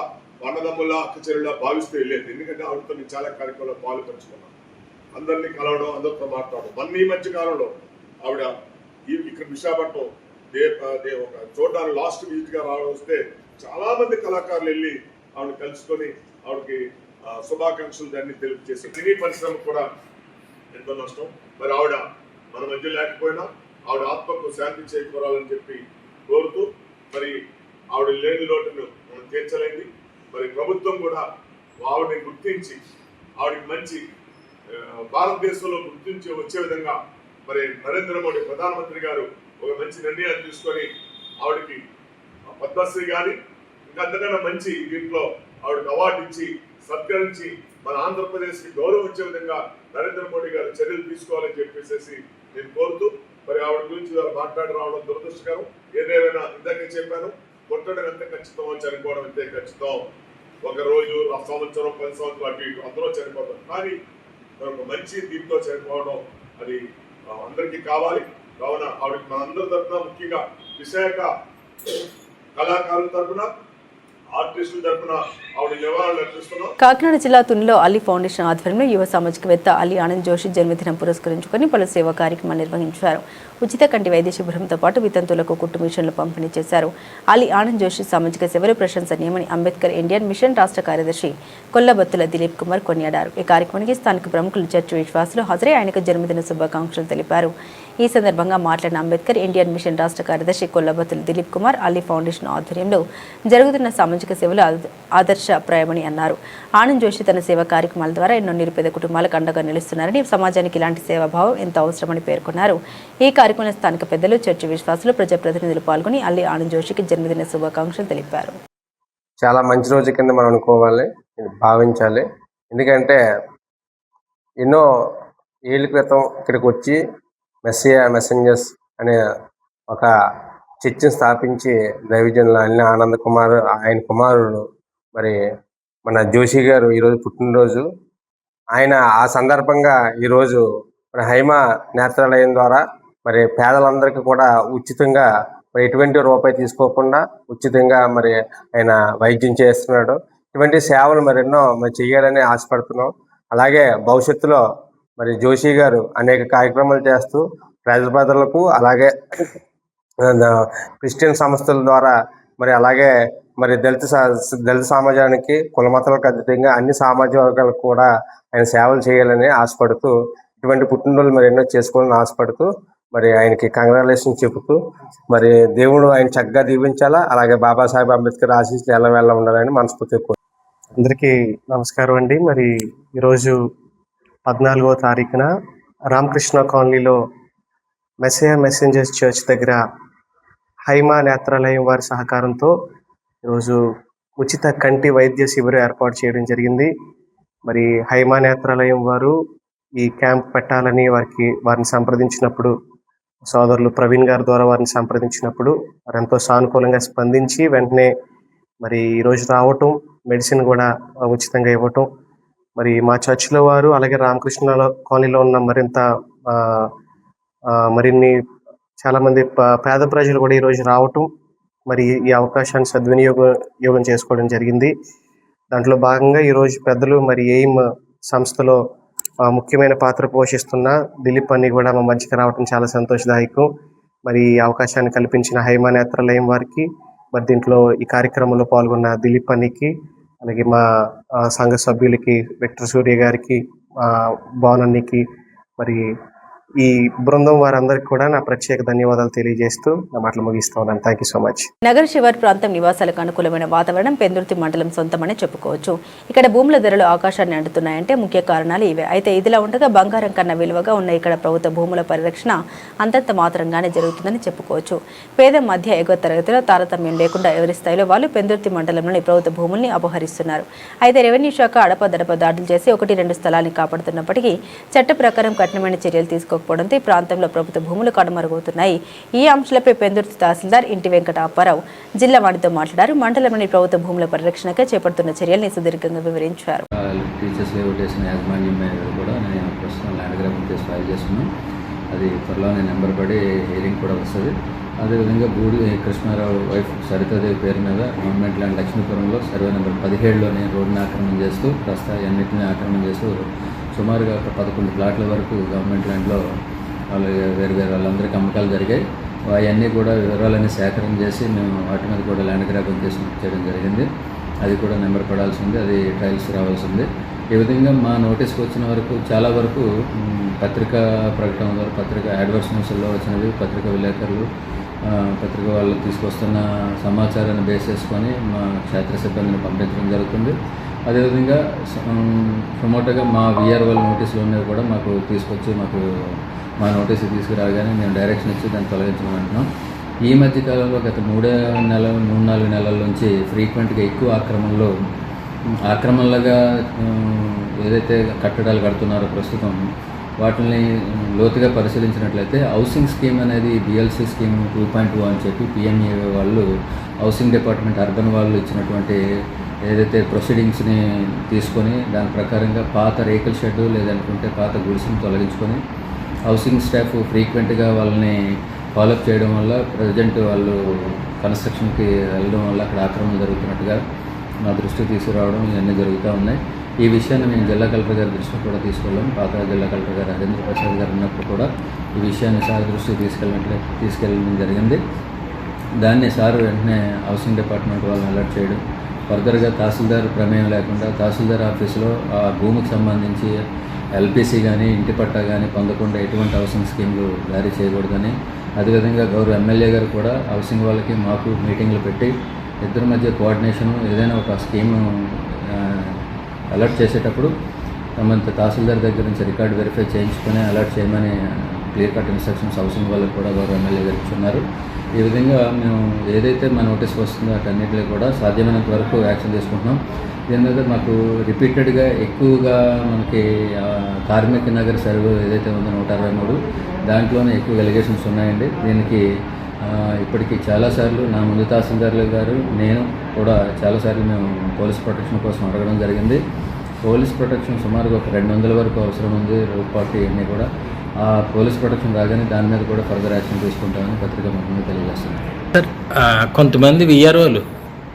అన్నదమ్ముల అక్క చెల్లెలా భావిస్తూ వెళ్ళేది. ఎందుకంటే ఆవిడతో నేను చాలా కార్యక్రమాల్లో పాలు పంచుకున్నాను. అందరినీ కలవడం, అందరితో మాట్లాడడం. మన ఈ మధ్య కాలంలో ఆవిడ ఇక్కడ విశాఖపట్నం ఒక చూడడానికి లాస్ట్ విజిట్ గా రావడం వస్తే చాలా మంది కళాకారులు వెళ్ళి ఆవిడ కలుసుకొని ఆవిడకి శుభాకాంక్షలు దాన్ని తెలుపు చేసి సినీ పరిశ్రమ కూడా ఎంతో నష్టం. మరి ఆవిడ మన మధ్య లేకపోయినా ఆవిడ ఆత్మకు శాంతి చేకూరాలని చెప్పి కోరుతూ మరి ఆవిడ లేని లోటును మనం తీర్చలేంది. మరి ప్రభుత్వం కూడా ఆవిడని గుర్తించి ఆవిడకి మంచి భారతదేశంలో గుర్తించి వచ్చే విధంగా మరి నరేంద్ర మోడీ ప్రధానమంత్రి గారు ఒక మంచి నిర్ణయాలు తీసుకొని ఆవిడకి పద్మశ్రీ కానీ ఇంకా అంతకన్నా మంచి దీంట్లో ఆవిడకి అవార్డు ఇచ్చి సత్కరించి మన ఆంధ్రప్రదేశ్కి గౌరవం ఇచ్చే విధంగా నరేంద్ర మోడీ గారు చర్యలు తీసుకోవాలని చెప్పేసి నేను కోరుతూ మరి ఆవిడ గురించి మాట్లాడి రావడం దురదృష్టకరం. ఏదేమైనా ఇందాక చెప్పాను, కొట్టడం ఎంత ఖచ్చితం, చనిపోవడం అంతే ఖచ్చితం. ఒక రోజు, సంవత్సరం, 10 సంవత్సరాలు అటు ఇటు అందరూ చనిపోతాం. కానీ ఒక మంచి దీంతో చనిపోవడం అది అందరికీ కావాలి. కావున ఆవిడకి మనందరి తరఫున, ముఖ్యంగా విశాఖ కళాకారుల తరఫున, ఆర్టిస్టుల తరఫున ఆవిడ నివాళులు అర్పిస్తున్నాం. కాకినాడ జిల్లా తునిలో అలీ ఫౌండేషన్ ఆధ్వర్యంలో యువ సామాజికవేత్త అలీ ఆనంద్ జోషి జన్మదినం పురస్కరించుకొని పలు సేవా కార్యక్రమాలు నిర్వహించారు. ఉచిత కంటి వైద్య శిబిరంతో పాటు వితంతులకు కుట్టు మిషన్లు పంపిణీ చేశారు. అలీ ఆనంద్ జోషి సామాజిక సేవలు ప్రశంసనీయమని అంబేద్కర్ ఇండియన్ మిషన్ రాష్ట్ర కార్యదర్శి కొల్లబత్తుల దిలీప్ కుమార్ కొనియాడారు. ఈ కార్యక్రమానికి స్థానిక ప్రముఖులు, చర్చి విశ్వాసులు హాజరై ఆయనకు జన్మదిన శుభాకాంక్షలు తెలిపారు. ఈ సందర్భంగా మాట్లాడిన అంబేద్కర్ ఇండియన్ మిషన్ రాష్ట్ర కార్యదర్శి కొల్లబత్తుల దిలీప్ కుమార్, అలీ ఫౌండేషన్ ఆధ్వర్యంలో జరుగుతున్న సామాజిక సేవలు ఆదర్శప్రాయమని అన్నారు. ఆనంద్ జోషి తన సేవా కార్యక్రమాల ద్వారా ఎన్నో నిరుపేద కుటుంబాలకు అండగా నిలుస్తున్నారని, సమాజానికి ఇలాంటి సేవాభావం ఎంతో అవసరమని పేర్కొన్నారు. ఈ కార్యక్రమంలో స్థానిక పెద్దలు, చర్చి విశ్వాసులు, ప్రజాప్రతినిధులు పాల్గొని అలీ ఆనంద్ జోషికి జన్మదిన శుభాకాంక్షలు తెలిపారు. చాలా మంచి రోజు కింద మనం అనుకోవాలి, భావించాలి. ఎందుకంటే ఎన్నో ఏళ్ళ క్రితం ఇక్కడికి వచ్చి మెసెంజర్స్ అనే ఒక చర్చిని స్థాపించి దైవజనులు అల్లి ఆనంద్ కుమార్, ఆయన కుమారుడు మరి మన జోషి గారు ఈరోజు పుట్టినరోజు. ఆయన ఆ సందర్భంగా ఈరోజు మరి హైమ నేత్రాలయం ద్వారా మరి పేదలందరికీ కూడా ఉచితంగా మరి ఎటువంటి రూపాయి తీసుకోకుండా ఉచితంగా మరి ఆయన వైద్యం చేస్తున్నాడు. ఇటువంటి సేవలు మరెన్నో మరి చేయాలని ఆశపడుతున్నాం. అలాగే భవిష్యత్తులో మరి జోషి గారు అనేక కార్యక్రమాలు చేస్తూ ప్రజలకు అలాగే క్రిస్టియన్ సంస్థల ద్వారా మరి అలాగే మరి దళిత సమాజానికి కుల మతాలకు అతీతంగా అన్ని సామాజిక వర్గాలకు కూడా ఆయన సేవలు చేయాలని ఆశపడుతూ ఇటువంటి పుట్టినరోజులు మరి ఎన్నో చేసుకోవాలని ఆశపడుతూ మరి ఆయనకి కంగ్రాచులేషన్ చెబుతూ మరి దేవుడు ఆయన చక్కగా దీవించాలా, అలాగే బాబాసాహెబ్ అంబేద్కర్ ఆశీస్సులు ఎల్లవేళ ఉండాలని మనస్ఫూర్తిగా. అందరికీ నమస్కారం అండి. మరి ఈరోజు 14వ తారీఖున రామకృష్ణ కాలనీలో మెస్సియా మెసెంజర్స్ చర్చ్ దగ్గర హైమా నేత్రాలయం వారి సహకారంతో ఈరోజు ఉచిత కంటి వైద్య శిబిరం ఏర్పాటు చేయడం జరిగింది. మరి హైమా నేత్రాలయం వారు ఈ క్యాంప్ పెట్టాలని వారిని సంప్రదించినప్పుడు, సోదరులు ప్రవీణ్ గారి ద్వారా వారిని సంప్రదించినప్పుడు వారు ఎంతో సానుకూలంగా స్పందించి వెంటనే మరి ఈరోజు రావటం, మెడిసిన్ కూడా ఉచితంగా ఇవ్వటం, మరి మా చర్చిలో వారు అలాగే రామకృష్ణ కాలనీలో ఉన్న మరిన్ని చాలామంది పేద ప్రజలు కూడా ఈరోజు రావటం, మరి ఈ అవకాశాన్ని సద్వినియోగం చేసుకోవడం జరిగింది. దాంట్లో భాగంగా ఈరోజు పెద్దలు మరి ఎయిమ్ సంస్థలో ముఖ్యమైన పాత్ర పోషిస్తున్న దిలీప్ అన్ని కూడా మా మధ్యకి రావటం చాలా సంతోషదాయకం. మరి ఈ అవకాశాన్ని కల్పించిన హైమా నేత్రాలయం వారికి, మరి దీంట్లో ఈ కార్యక్రమంలో పాల్గొన్న దిలీప్ అన్నికి, అలాగే మా సంఘ సభ్యులకి విక్టర్ సూర్య గారికి, బావనన్నికి, మరి ఈ బృందం వారందరికీ కూడా నా ప్రత్యేక ధన్యవాదాలు తెలియజేస్తూ నా మాటలు ముగిస్తూ ఉన్నాను. Thank you so much. నగర శివారు ప్రాంతం నివాసాలకు అనుకూలమైన వాతావరణం పెందుర్తి మండలం సొంతమని చెప్పుకోవచ్చు. ఇక్కడ భూముల ధరలు ఆకాశాన్ని అంటున్నాయంటే ముఖ్య కారణాలు ఇవే. అయితే ఇదిలా ఉండగా బంగారం కన్నా విలువగా ఉన్న ఇక్కడ ప్రభుత్వ భూముల పరిరక్షణ అంతంత మాత్రంగానే జరుగుతుందని చెప్పుకోవచ్చు. పేద మధ్య ఎగువ తరగతిలో తారతమ్యం లేకుండా ఎవరి స్థాయిలో వాళ్ళు పెందుర్తి మండలంలోని ప్రభుత్వ భూముల్ని అపహరిస్తున్నారు. అయితే రెవెన్యూ శాఖ అడపదడప దాడులు చేసి 1-2 స్థలాన్ని కాపాడుతున్నప్పటికీ చట్ట ప్రకారం కఠినమైన చర్యలు తీసుకోకపోవడంతో ఈ ప్రాంతంలో ప్రభుత్వ భూములు కనుమరుగుతున్నాయి. ఈ అంశాలపై పెందుర్తి తహసీల్దార్ ఇంటి వెంకట అప్పారావు జిల్లా వాడితో మాట్లాడారు. మండలంలోని ప్రభుత్వ భూముల పరిరక్షణకై చేపడుతున్న చర్యల్ని సుదీర్ఘంగా వివరించారు. టీచర్స్ లేఅవుటేషన్ యాజమాన్యం మీద కూడా నేను ప్రస్తుతం ల్యాండ్ గ్రాబింగ్ కేసు ఫైల్ చేస్తున్నాను. అది త్వరలో నేను నెంబర్ పడి హియరింగ్ కూడా వస్తుంది. అదేవిధంగా బూడి కృష్ణారావు వైఫ్ సరితాదేవి పేరు మీద గవర్నమెంట్ ల్యాండ్ లక్ష్మీపురంలో సర్వే నెంబర్ 17లో నేను రోడ్డుని ఆక్రమణ చేస్తూ అన్నింటినీ ఆక్రమణ చేస్తూ సుమారుగా 11 ప్లాట్ల వరకు గవర్నమెంట్ ల్యాండ్లో వాళ్ళు వేరు వాళ్ళందరికీ అమ్మకాలు జరిగాయి. అవన్నీ కూడా వివరాలన్నీ సేకరణ చేసి మేము వాటి మీద కూడా ల్యాండ్ గ్రాబింగ్ కేసు చేయడం జరిగింది. అది కూడా నెంబర్ పడాల్సి ఉంది, అది ట్రయల్స్ రావాల్సి ఉంది. ఈ విధంగా మా నోటీస్కి వచ్చిన వరకు చాలా వరకు పత్రికా ప్రకటన ద్వారా, పత్రికా అడ్వర్టైజ్మెంట్స్లో వచ్చినవి, పత్రికా విలేకరులు, పత్రిక వాళ్ళు తీసుకొస్తున్న సమాచారాన్ని బేస్ చేసుకొని మా క్షేత్ర సిబ్బందిని పంపించడం జరుగుతుంది. అదేవిధంగా ప్రమోటర్గా మా విఆర్ఓల నోటీసులు ఉన్నవి కూడా మాకు తీసుకొచ్చి మా నోటీసు తీసుకురాగానే మేము డైరెక్షన్ ఇచ్చి దాన్ని తొలగించమని అంటున్నాం. ఈ మధ్య కాలంలో గత 3-4 నెలల నుంచి ఫ్రీక్వెంట్గా ఎక్కువ ఆక్రమణలుగా ఏదైతే కట్టడాలు కడుతున్నారో ప్రస్తుతం వాటిని లోతుగా పరిశీలించినట్లయితే హౌసింగ్ స్కీమ్ అనేది బిఎల్సి స్కీమ్ 2.2 అని చెప్పి పిఎంఏ వాళ్ళు, హౌసింగ్ డిపార్ట్మెంట్ అర్బన్ వాళ్ళు ఇచ్చినటువంటి ఏదైతే ప్రొసీడింగ్స్ని తీసుకొని దాని ప్రకారంగా పాత రేకుల షెడ్డు లేదనుకుంటే పాత గుడిసెని తొలగించుకొని హౌసింగ్ స్టాఫ్ ఫ్రీక్వెంట్గా వాళ్ళని ఫాలోఅప్ చేయడం వల్ల ప్రజెంట్ వాళ్ళు కన్స్ట్రక్షన్కి వెళ్ళడం వల్ల అక్కడ ఆక్రమణ జరుగుతున్నట్టుగా మా దృష్టికి తీసుకురావడం ఇవన్నీ జరుగుతూ ఉన్నాయి. ఈ విషయాన్ని మేము జిల్లా కలెక్టర్ గారి దృష్టికి కూడా తీసుకెళ్ళాం. పాత జిల్లా కలెక్టర్ గారు రాజేంద్ర ప్రసాద్ గారు ఉన్నప్పుడు కూడా ఈ విషయాన్ని సార్ దృష్టికి తీసుకెళ్ళడం జరిగింది. దాన్ని సార్ వెంటనే హౌసింగ్ డిపార్ట్మెంట్ వాళ్ళని అలర్ట్ చేయడం, ఫర్దర్గా తహసీల్దార్ ప్రమేయం లేకుండా తహసీల్దార్ ఆఫీసులో ఆ భూమికి సంబంధించి ఎల్పిసి కానీ ఇంటి పట్టా కానీ పొందకుండా ఎటువంటి హౌసింగ్ స్కీమ్లు జారీ చేయకూడదని, అదేవిధంగా గౌరవ ఎమ్మెల్యే గారు కూడా హౌసింగ్ వాళ్ళకి మాకు మీటింగ్లు పెట్టి ఇద్దరి మధ్య కోఆర్డినేషను, ఏదైనా ఒక స్కీము అలర్ట్ చేసేటప్పుడు తహసీల్దార్ దగ్గర నుంచి రికార్డు వెరిఫై చేయించుకొని అలర్ట్ చేయమని క్లియర్ కట్ ఇన్స్ట్రక్షన్స్ హౌసింగ్ వాళ్ళకి కూడా గౌరవ ఎమ్మెల్యే గారు ఇచ్చున్నారు. ఈ విధంగా మేము ఏదైతే మా నోటీస్కి వస్తుందో వాటన్నిటిలో కూడా సాధ్యమైనంత వరకు యాక్షన్ తీసుకుంటున్నాం. దీని మీద మాకు రిపీటెడ్గా ఎక్కువగా మనకి కార్మిక నగర్ సర్వే ఏదైతే ఉందో 163 దాంట్లోనే ఎక్కువ ఎలిగేషన్స్ ఉన్నాయండి. దీనికి ఇప్పటికీ చాలాసార్లు నా ముందు తహసీల్దార్లు గారు నేను కూడా చాలాసార్లు మేము పోలీస్ ప్రొటెక్షన్ కోసం అడగడం జరిగింది. పోలీస్ ప్రొటెక్షన్ సుమారుగా ఒక 200 వరకు అవసరం ఉంది. పార్టీ అన్నీ కూడా ఆ పోలీస్ ప్రొటెక్షన్ రాగానే దాని మీద కూడా ఫర్దర్ యాక్షన్ తీసుకుంటామని పత్రికా ముఖ్యంగా తెలియజేస్తున్నాం. సార్, కొంతమంది విఆర్ఓలు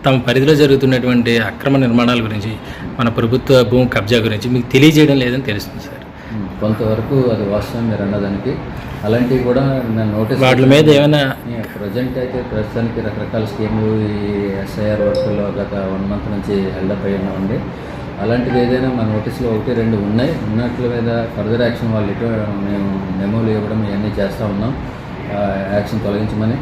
తమ పరిధిలో జరుగుతున్నటువంటి అక్రమ నిర్మాణాల గురించి, మన ప్రభుత్వ భూమి కబ్జా గురించి మీకు తెలియజేయడం లేదని తెలుస్తుంది సార్. కొంతవరకు అది వాస్తవం మీరు అన్నదానికి. అలాంటివి కూడా నేను నోటీస్ వాటి మీద ఏమైనా ప్రజెంట్ అయితే ప్రస్తుతానికి రకరకాల స్కీములు ఈ ఎస్ఐఆర్ వర్క్లో గత 1 మంత్ నుంచి హెల్డప్ అయి ఉన్నామండి. అలాంటిది ఏదైనా మా నోటీసులో 1-2 ఉన్నాయి. ఉన్నట్ల మీద ఫర్దర్ యాక్షన్ వాళ్ళు మేము మెమోలు ఇవ్వడం ఇవన్నీ చేస్తూ ఉన్నాం. యాక్షన్ తొలగించమని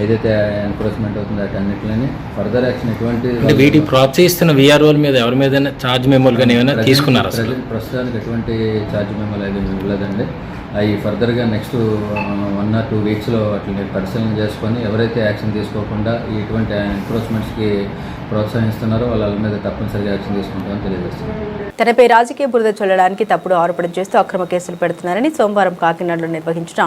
ఏదైతే ఎన్క్రోచ్మెంట్ అవుతుందో వాటన్నిటిని ఫర్దర్ యాక్షన్ ఎటువంటి వీటి ప్రోత్సహిస్తున్న వీఆర్ఓల మీద ఎవరి మీద ఛార్జ్ మెమోలు కానీ ఏమైనా తీసుకున్నారు? ప్రస్తుతానికి ఎటువంటి ఛార్జ్ మెమోలు అయితే ఇవ్వలేదండి. అవి ఫర్దర్గా నెక్స్ట్ 1 or 2 వీక్స్లో వాటిని పరిశీలన చేసుకొని ఎవరైతే యాక్షన్ తీసుకోకుండా ఇటువంటి ఎన్క్రోచ్మెంట్స్కి ప్రోత్సహిస్తున్నారో వాళ్ళ మీద తప్పనిసరిగా యాక్షన్ తీసుకుంటామని తెలియజేస్తున్నారు. తనపై రాజకీయ బురద చల్లడానికి తప్పుడు ఆరోపణలు చేస్తూ అక్రమ కేసులు పెడుతున్నారని సోమవారం కాకినాడలో నిర్వహించిన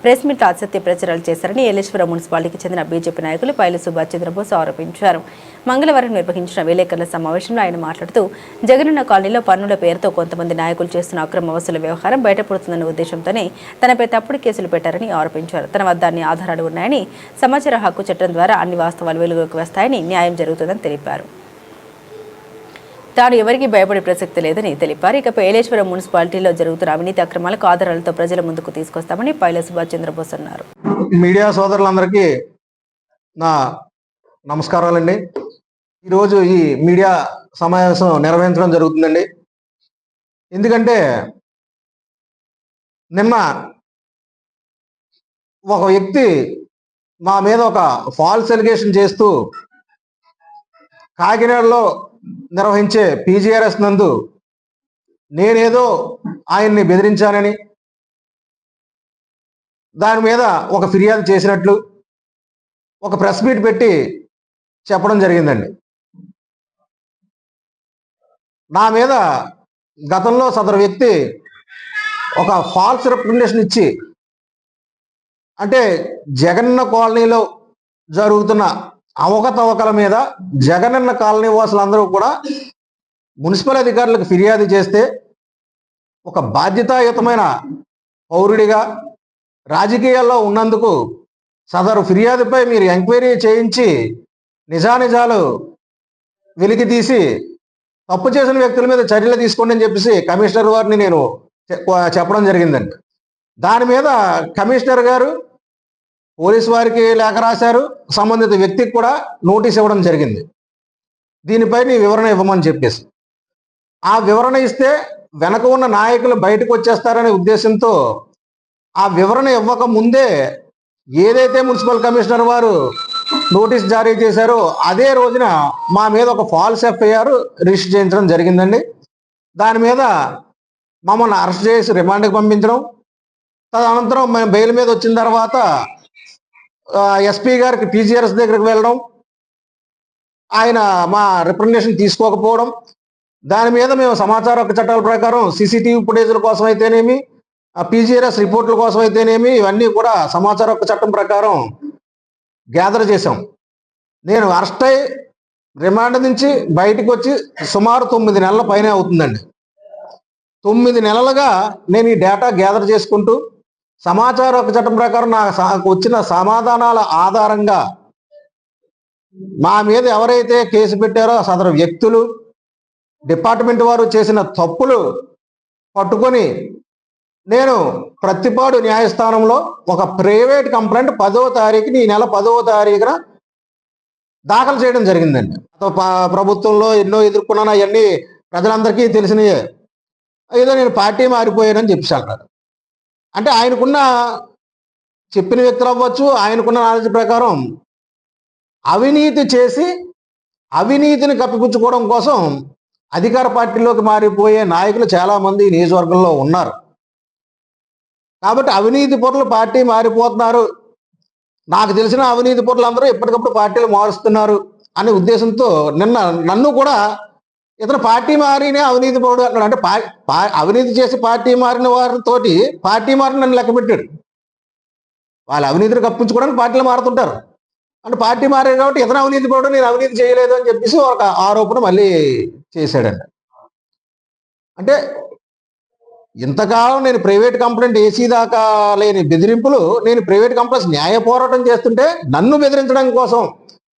ప్రెస్ మీట్ అసత్య ప్రచారాలు చేశారని ఏలేశ్వరం మున్సిపాలిటీకి చెందిన బీజేపీ నాయకులు పైల సుభాష్ చంద్రబోస్ ఆరోపించారు. మంగళవారం నిర్వహించిన విలేకరుల సమావేశంలో ఆయన మాట్లాడుతూ జగనన్న కాలనీలో పన్నుల పేరుతో కొంతమంది నాయకులు చేస్తున్న అక్రమ వసూలు వ్యవహారం బయటపడుతుందన్న ఉద్దేశంతోనే తనపై తప్పుడు కేసులు పెట్టారని ఆరోపించారు. తన వద్ద అన్ని ఆధారాలు ఉన్నాయని, సమాచార హక్కు చట్టం ద్వారా అన్ని వాస్తవాలు వెలుగులోకి వస్తాయని, న్యాయం జరుగుతుందని తెలిపారు. తాను ఎవరికి భయపడే ప్రసక్తి లేదని తెలిపారు. ఇకపై ఏలేశ్వరం మున్సిపాలిటీలో జరుగుతున్న అవినీతి అక్రమాలకు ఆధారాలతో ప్రజల ముందుకు తీసుకొస్తామని పైల సుభాష్ చంద్రబోస్ అన్నారు. మీడియా సోదరులందరికీ నా నమస్కారాలండి. ఈరోజు ఈ మీడియా సమావేశం నిర్వహించడం జరుగుతుందండి. ఎందుకంటే నిన్న ఒక వ్యక్తి మా మీద ఒక ఫాల్స్ ఎలిగేషన్ చేస్తూ కాకినాడలో నిర్వహించే పీజీఆర్ఎస్ నందు నేనేదో ఆయన్ని బెదిరించానని, దాని మీద ఒక ఫిర్యాదు చేసినట్లు ఒక ప్రెస్ మీట్ పెట్టి చెప్పడం జరిగిందండి. నా మీద గతంలో సదరు వ్యక్తి ఒక ఫాల్స్ రిప్రజెంటేషన్ ఇచ్చి, అంటే జగనన్న కాలనీలో జరుగుతున్న అవకతవకల మీద జగనన్న కాలనీ వాసులందరూ కూడా మున్సిపల్ అధికారులకు ఫిర్యాదు చేస్తే ఒక బాధ్యతాయుతమైన పౌరుడిగా రాజకీయాల్లో ఉన్నందుకు సదరు ఫిర్యాదుపై మీరు ఎంక్వైరీ చేయించి నిజానిజాలు వెలికి తీసి తప్పు చేసిన వ్యక్తుల మీద చర్యలు తీసుకోండి అని చెప్పేసి కమిషనర్ వారిని నేను చెప్పడం జరిగిందండి. దాని మీద కమిషనర్ గారు పోలీసు వారికి లేఖ రాశారు, సంబంధిత వ్యక్తికి కూడా నోటీస్ ఇవ్వడం జరిగింది. దీనిపై నీ వివరణ ఇవ్వమని చెప్పేసి, ఆ వివరణ ఇస్తే వెనక ఉన్న నాయకులు బయటకు వచ్చేస్తారనే ఉద్దేశంతో ఆ వివరణ ఇవ్వక ముందే ఏదైతే మున్సిపల్ కమిషనర్ వారు నోటీస్ జారీ చేశారో అదే రోజున మా మీద ఒక ఫాల్స్ ఎఫ్ఐఆర్ రిజిస్టర్ చేయించడం జరిగిందండి. దాని మీద మమ్మల్ని అరెస్ట్ చేసి రిమాండ్కి పంపించడం, తదనంతరం మేము బెయిల్ మీద వచ్చిన తర్వాత ఎస్పీ గారికి పీజీఆర్ఎస్ దగ్గరికి వెళ్ళడం, ఆయన మా రిప్రజెంటేషన్ తీసుకోకపోవడం, దాని మీద మేము సమాచార హక్కు చట్టాల ప్రకారం సీసీటీవీ ఫుటేజ్ల కోసం అయితేనేమి, పీజీఆర్ఎస్ రిపోర్ట్ల కోసం అయితేనేమి, ఇవన్నీ కూడా సమాచార హక్కు చట్టం ప్రకారం గ్యాదర్ చేశాం. నేను అరెస్ట్ అయ్యి రిమాండ్ నుంచి బయటకు వచ్చి సుమారు 9 నెలల పైనే అవుతుందండి. 9 నెలలుగా నేను ఈ డేటా గ్యాదర్ చేసుకుంటూ సమాచార హక్కు చట్టం ప్రకారం నాకు వచ్చిన సమాధానాల ఆధారంగా మా మీద ఎవరైతే కేసు పెట్టారో సదరు వ్యక్తులు, డిపార్ట్మెంట్ వారు చేసిన తప్పులు పట్టుకొని నేను ప్రతిపాడు న్యాయస్థానంలో ఒక ప్రైవేట్ కంప్లైంట్ 10వ తారీఖుని, ఈ నెల 10వ తారీఖున దాఖలు చేయడం జరిగిందండి. ప్రభుత్వంలో ఎన్నో ఎదుర్కొన్నాను, అవన్నీ ప్రజలందరికీ తెలిసినయే. ఏదో నేను పార్టీ మారిపోయానని చెప్పేసాను. అంటే ఆయనకున్న చెప్పిన వ్యక్తులు అవ్వచ్చు, ఆయనకున్న నాలెడ్జ్ ప్రకారం అవినీతి చేసి అవినీతిని కప్పిపుచ్చుకోవడం కోసం అధికార పార్టీలోకి మారిపోయే నాయకులు చాలామంది ఈ నియోజకవర్గంలో ఉన్నారు. కాబట్టి అవినీతి పరులు పార్టీ మారిపోతున్నారు, నాకు తెలిసిన అవినీతి పరులు అందరూ ఎప్పటికప్పుడు పార్టీలు మారుస్తున్నారు అనే ఉద్దేశంతో నిన్న నన్ను కూడా ఇతను పార్టీ మారినే అవినీతి పరుడు అన్నాడు. అంటే అవినీతి చేసి పార్టీ మారిన వారితోటి పార్టీ మారిన నన్ను లెక్క పెట్టాడు. వాళ్ళు అవినీతిని కప్పించుకోవడానికి పార్టీలు మారుతుంటారు. అంటే పార్టీ మారారు కాబట్టి ఇతను అవినీతి పరుడు, నేను అవినీతి చేయలేదు అని చెప్పేసి ఒక ఆరోపణ మళ్ళీ చేశాడండి. అంటే ఇంతకాలం నేను ప్రైవేట్ కంప్లైంట్ ఏసీ దాకా లేని బెదిరింపులు, నేను ప్రైవేట్ కంప్లైంట్స్ న్యాయ పోరాటం చేస్తుంటే నన్ను బెదిరించడం కోసం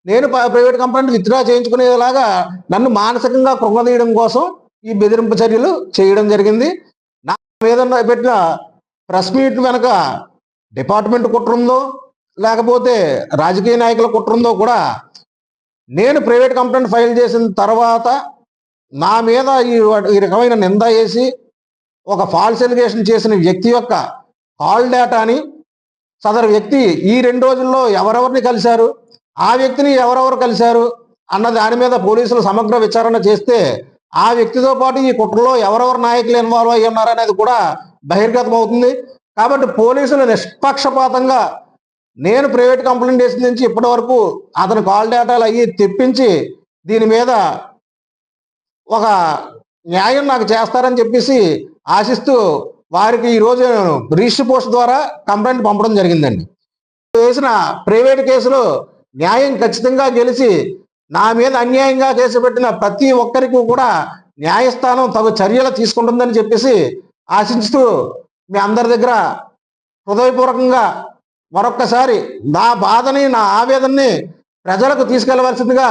నేను ప్రైవేట్ కంప్లైంట్ విత్డ్రా చేయించుకునేలాగా నన్ను మానసికంగా కృంగదీయడం కోసం ఈ బెదిరింపు చర్యలు చేయడం జరిగింది. నా మీద పెట్టిన ప్రెస్ మీట్ వెనక డిపార్ట్మెంట్ కుట్ర ఉందో లేకపోతే రాజకీయ నాయకుల కుట్ర ఉందో కూడా నేను ప్రైవేట్ కంప్లైంట్ ఫైల్ చేసిన తర్వాత నా మీద ఈ రకమైన నింద వేసి ఒక ఫాల్స్ ఎలిగేషన్ చేసిన వ్యక్తి యొక్క కాల్ డేటాని సదరు వ్యక్తి ఈ 2 రోజుల్లో ఎవరెవరిని కలిశారు, ఆ వ్యక్తిని ఎవరెవరు కలిశారు అన్న దాని మీద పోలీసులు సమగ్ర విచారణ చేస్తే ఆ వ్యక్తితో పాటు ఈ కుట్రలో ఎవరెవరు నాయకులు ఇన్వాల్వ్ అయ్యి ఉన్నారనేది కూడా బహిర్గతం అవుతుంది. కాబట్టి పోలీసులు నిష్పక్షపాతంగా నేను ప్రైవేట్ కంప్లైంట్ చేసిన నుంచి ఇప్పటి వరకు అతని కాల్ డేటాలు అయ్యి తెప్పించి దీని మీద ఒక న్యాయం నాకు చేస్తారని చెప్పేసి ఆశిస్తూ వారికి ఈరోజు రిజిస్టర్ పోస్ట్ ద్వారా కంప్లైంట్ పంపడం జరిగిందండి. వేసిన ప్రైవేట్ కేసులో న్యాయం ఖచ్చితంగా గెలిచి నా మీద అన్యాయంగా కేసు పెట్టిన ప్రతి ఒక్కరికి కూడా న్యాయస్థానం తగు చర్యలు తీసుకుంటుందని చెప్పేసి ఆశిస్తూ మీ అందరి దగ్గర హృదయపూర్వకంగా మరొక్కసారి నా బాధని నా ఆవేదనని ప్రజలకు తీసుకెళ్లవలసిందిగా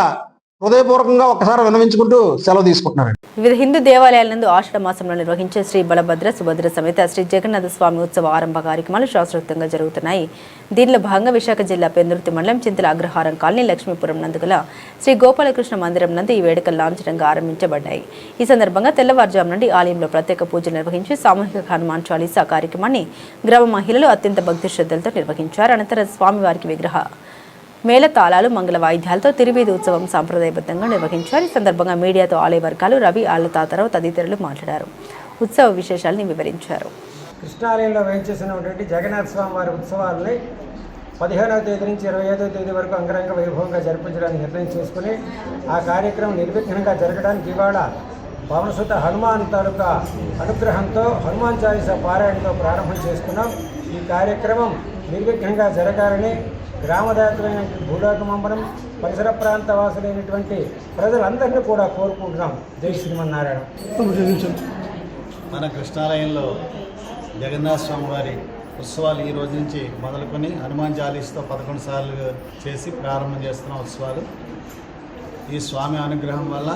హృదయపూర్వకంగా ఒకసారి విన్నవించుకుంటూ సెలవు తీసుకుంటున్నానండి. వివిధ హిందూ దేవాలయాలందు ఆషాఢ మాసంలో నిర్వహించే శ్రీ బలభద్ర సుభద్ర సమేత శ్రీ జగన్నాథ స్వామి ఉత్సవ ఆరంభ కార్యక్రమాలు శాస్త్రోక్తంగా జరుగుతున్నాయి. దీనిలో భాగంగా విశాఖ జిల్లా పెందుర్తి మండలం చింతల అగ్రహారం కాలనీ లక్ష్మీపురం నందుగల శ్రీ గోపాలకృష్ణ మందిరం నందు ఈ వేడుకలు లాంఛనంగా ఆరంభించబడ్డాయి. ఈ సందర్భంగా తెల్లవారుజాము నుండి ఆలయంలో ప్రత్యేక పూజలు నిర్వహించి సామూహిక హనుమాన్ చాలీసా కార్యక్రమాన్ని గ్రామ మహిళలు అత్యంత భక్తి శ్రద్ధలతో నిర్వహించారు. అనంతరం స్వామివారికి విగ్రహ మేళతాళాలు మంగళ వాయిద్యాలతో తిరువీధి ఉత్సవం సాంప్రదాయబద్ధంగా నిర్వహించారు. ఈ సందర్భంగా మీడియాతో ఆలయ వర్గాలు రవి ఆళ్ల తాతారావు తదితరులు మాట్లాడారు. ఉత్సవ విశేషాలను వివరించారు. కృష్ణాలయంలో వేయించేసినటువంటి జగన్నాథ స్వామి వారి ఉత్సవాలని 15వ తేదీ నుంచి 25వ తేదీ వరకు అంగరంగ వైభవంగా జరిపించడానికి నిర్ణయం చేసుకుని ఆ కార్యక్రమం నిర్విఘ్నంగా జరగడానికి ఇవాళ పవనసుత హనుమాన్ తాలూకా అనుగ్రహంతో హనుమాన్ చాలీసా పారాయణతో ప్రారంభం చేసుకున్నాం. ఈ కార్యక్రమం నిర్విఘ్నంగా జరగాలని గ్రామదాతమైన భూలోకమంబరం పరిసర ప్రాంత వాసులైనటువంటి ప్రజలందరినీ కూడా కోరుకుంటున్నాం. జై శ్రీమన్నారాయణ. మన కృష్ణాలయంలో జగన్నాథ స్వామి వారి ఉత్సవాలు ఈ రోజు నుంచి మొదలుకొని హనుమాన్ చాలీసాతో 11 సార్లు చేసి ప్రారంభం చేస్తున్న ఉత్సవాలు. ఈ స్వామి అనుగ్రహం వల్ల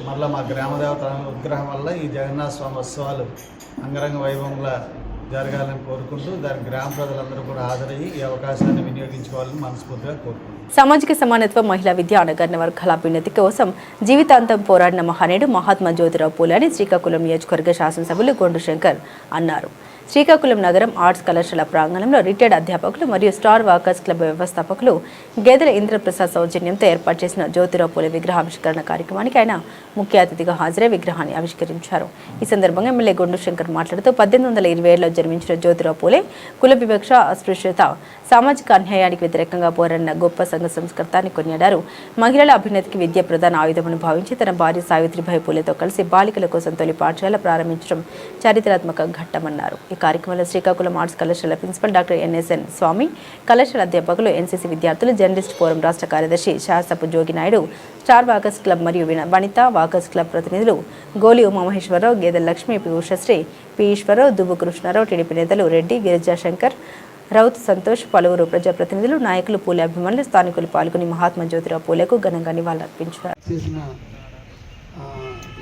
మళ్ళీ మా గ్రామదేవత అనుగ్రహం వల్ల ఈ జగన్నాథ స్వామి ఉత్సవాలు అంగరంగ వైభవంగా జరగాలని కోరుకుంటూ దాని గ్రామ ప్రజలందరూ కూడా హాజరయ్యి ఈ అవకాశాన్ని వినియోగించుకోవాలని మనస్ఫూర్తిగా కోరుకుంటున్నాను. సామాజిక సమానత్వం, మహిళా విద్య, అణగారిన వర్గాల అభ్యున్నతి కోసం జీవితాంతం పోరాడిన మహనీయుడు మహాత్మా జ్యోతిరావు పూలే అని శ్రీకాకుళం నియోజకవర్గ శాసనసభ్యులు గొండు శంకర్ అన్నారు. శ్రీకాకుళం నగరం ఆర్ట్స్ కళాశాల ప్రాంగణంలో రిటైర్డ్ అధ్యాపకులు మరియు స్టార్ వాకర్స్ క్లబ్ వ్యవస్థాపకులు గేదెల ఇంద్రప్రసాద్ సౌజన్యంతో ఏర్పాటు చేసిన జ్యోతిరావు పూలే విగ్రహావిష్కరణ కార్యక్రమానికి ఆయన ముఖ్య అతిథిగా హాజరై విగ్రహాన్ని ఆవిష్కరించారు. ఈ సందర్భంగా ఎమ్మెల్యే గొండు శంకర్ మాట్లాడుతూ 1827లో జన్మించిన జ్యోతిరావు పూలే కుల వివక్ష, అస్పృశ్యత, సామాజిక అన్యాయానికి వ్యతిరేకంగా పోరాడిన గొప్ప సంఘ సంస్కర్త అని కొనియాడారు. మహిళల అభ్యున్నతికి విద్య ప్రధాన ఆయుధమని భావించి తన భార్య సావిత్రిబాయి పూలేతో కలిసి బాలికల కోసం తొలి పాఠశాల ప్రారంభించడం చారిత్రాత్మక ఘట్టమన్నారు. ఈ కార్యక్రమంలో శ్రీకాకుళం ఆర్ట్స్ కళాశాల ప్రిన్సిపల్ డాక్టర్ ఎన్ఎస్ఎన్ స్వామి, కళాశాల అధ్యాపకులు, ఎన్సీసీ విద్యార్థులు, జర్నలిస్ట్ ఫోరం రాష్ట్ర కార్యదర్శి Sasapu Joginaidu, star walkers club మరియు వనిత వాకర్స్ క్లబ్ ప్రతినిధులు Goli Umamaheswararao, Gedela Lakshmi, P Ushasri, P Eswararao, Duvvu Krishnarao, TDP నేతలు రెడ్డి, గిరిజాశంకర్, రౌత్ సంతోష్, పలువురు ప్రజాప్రతినిధులు, నాయకులు, పూలే అభిమానులు, స్థానికులు పాల్గొని మహాత్మా జ్యోతిరావు పూలేకు ఘనంగా నివాళులర్పించారు.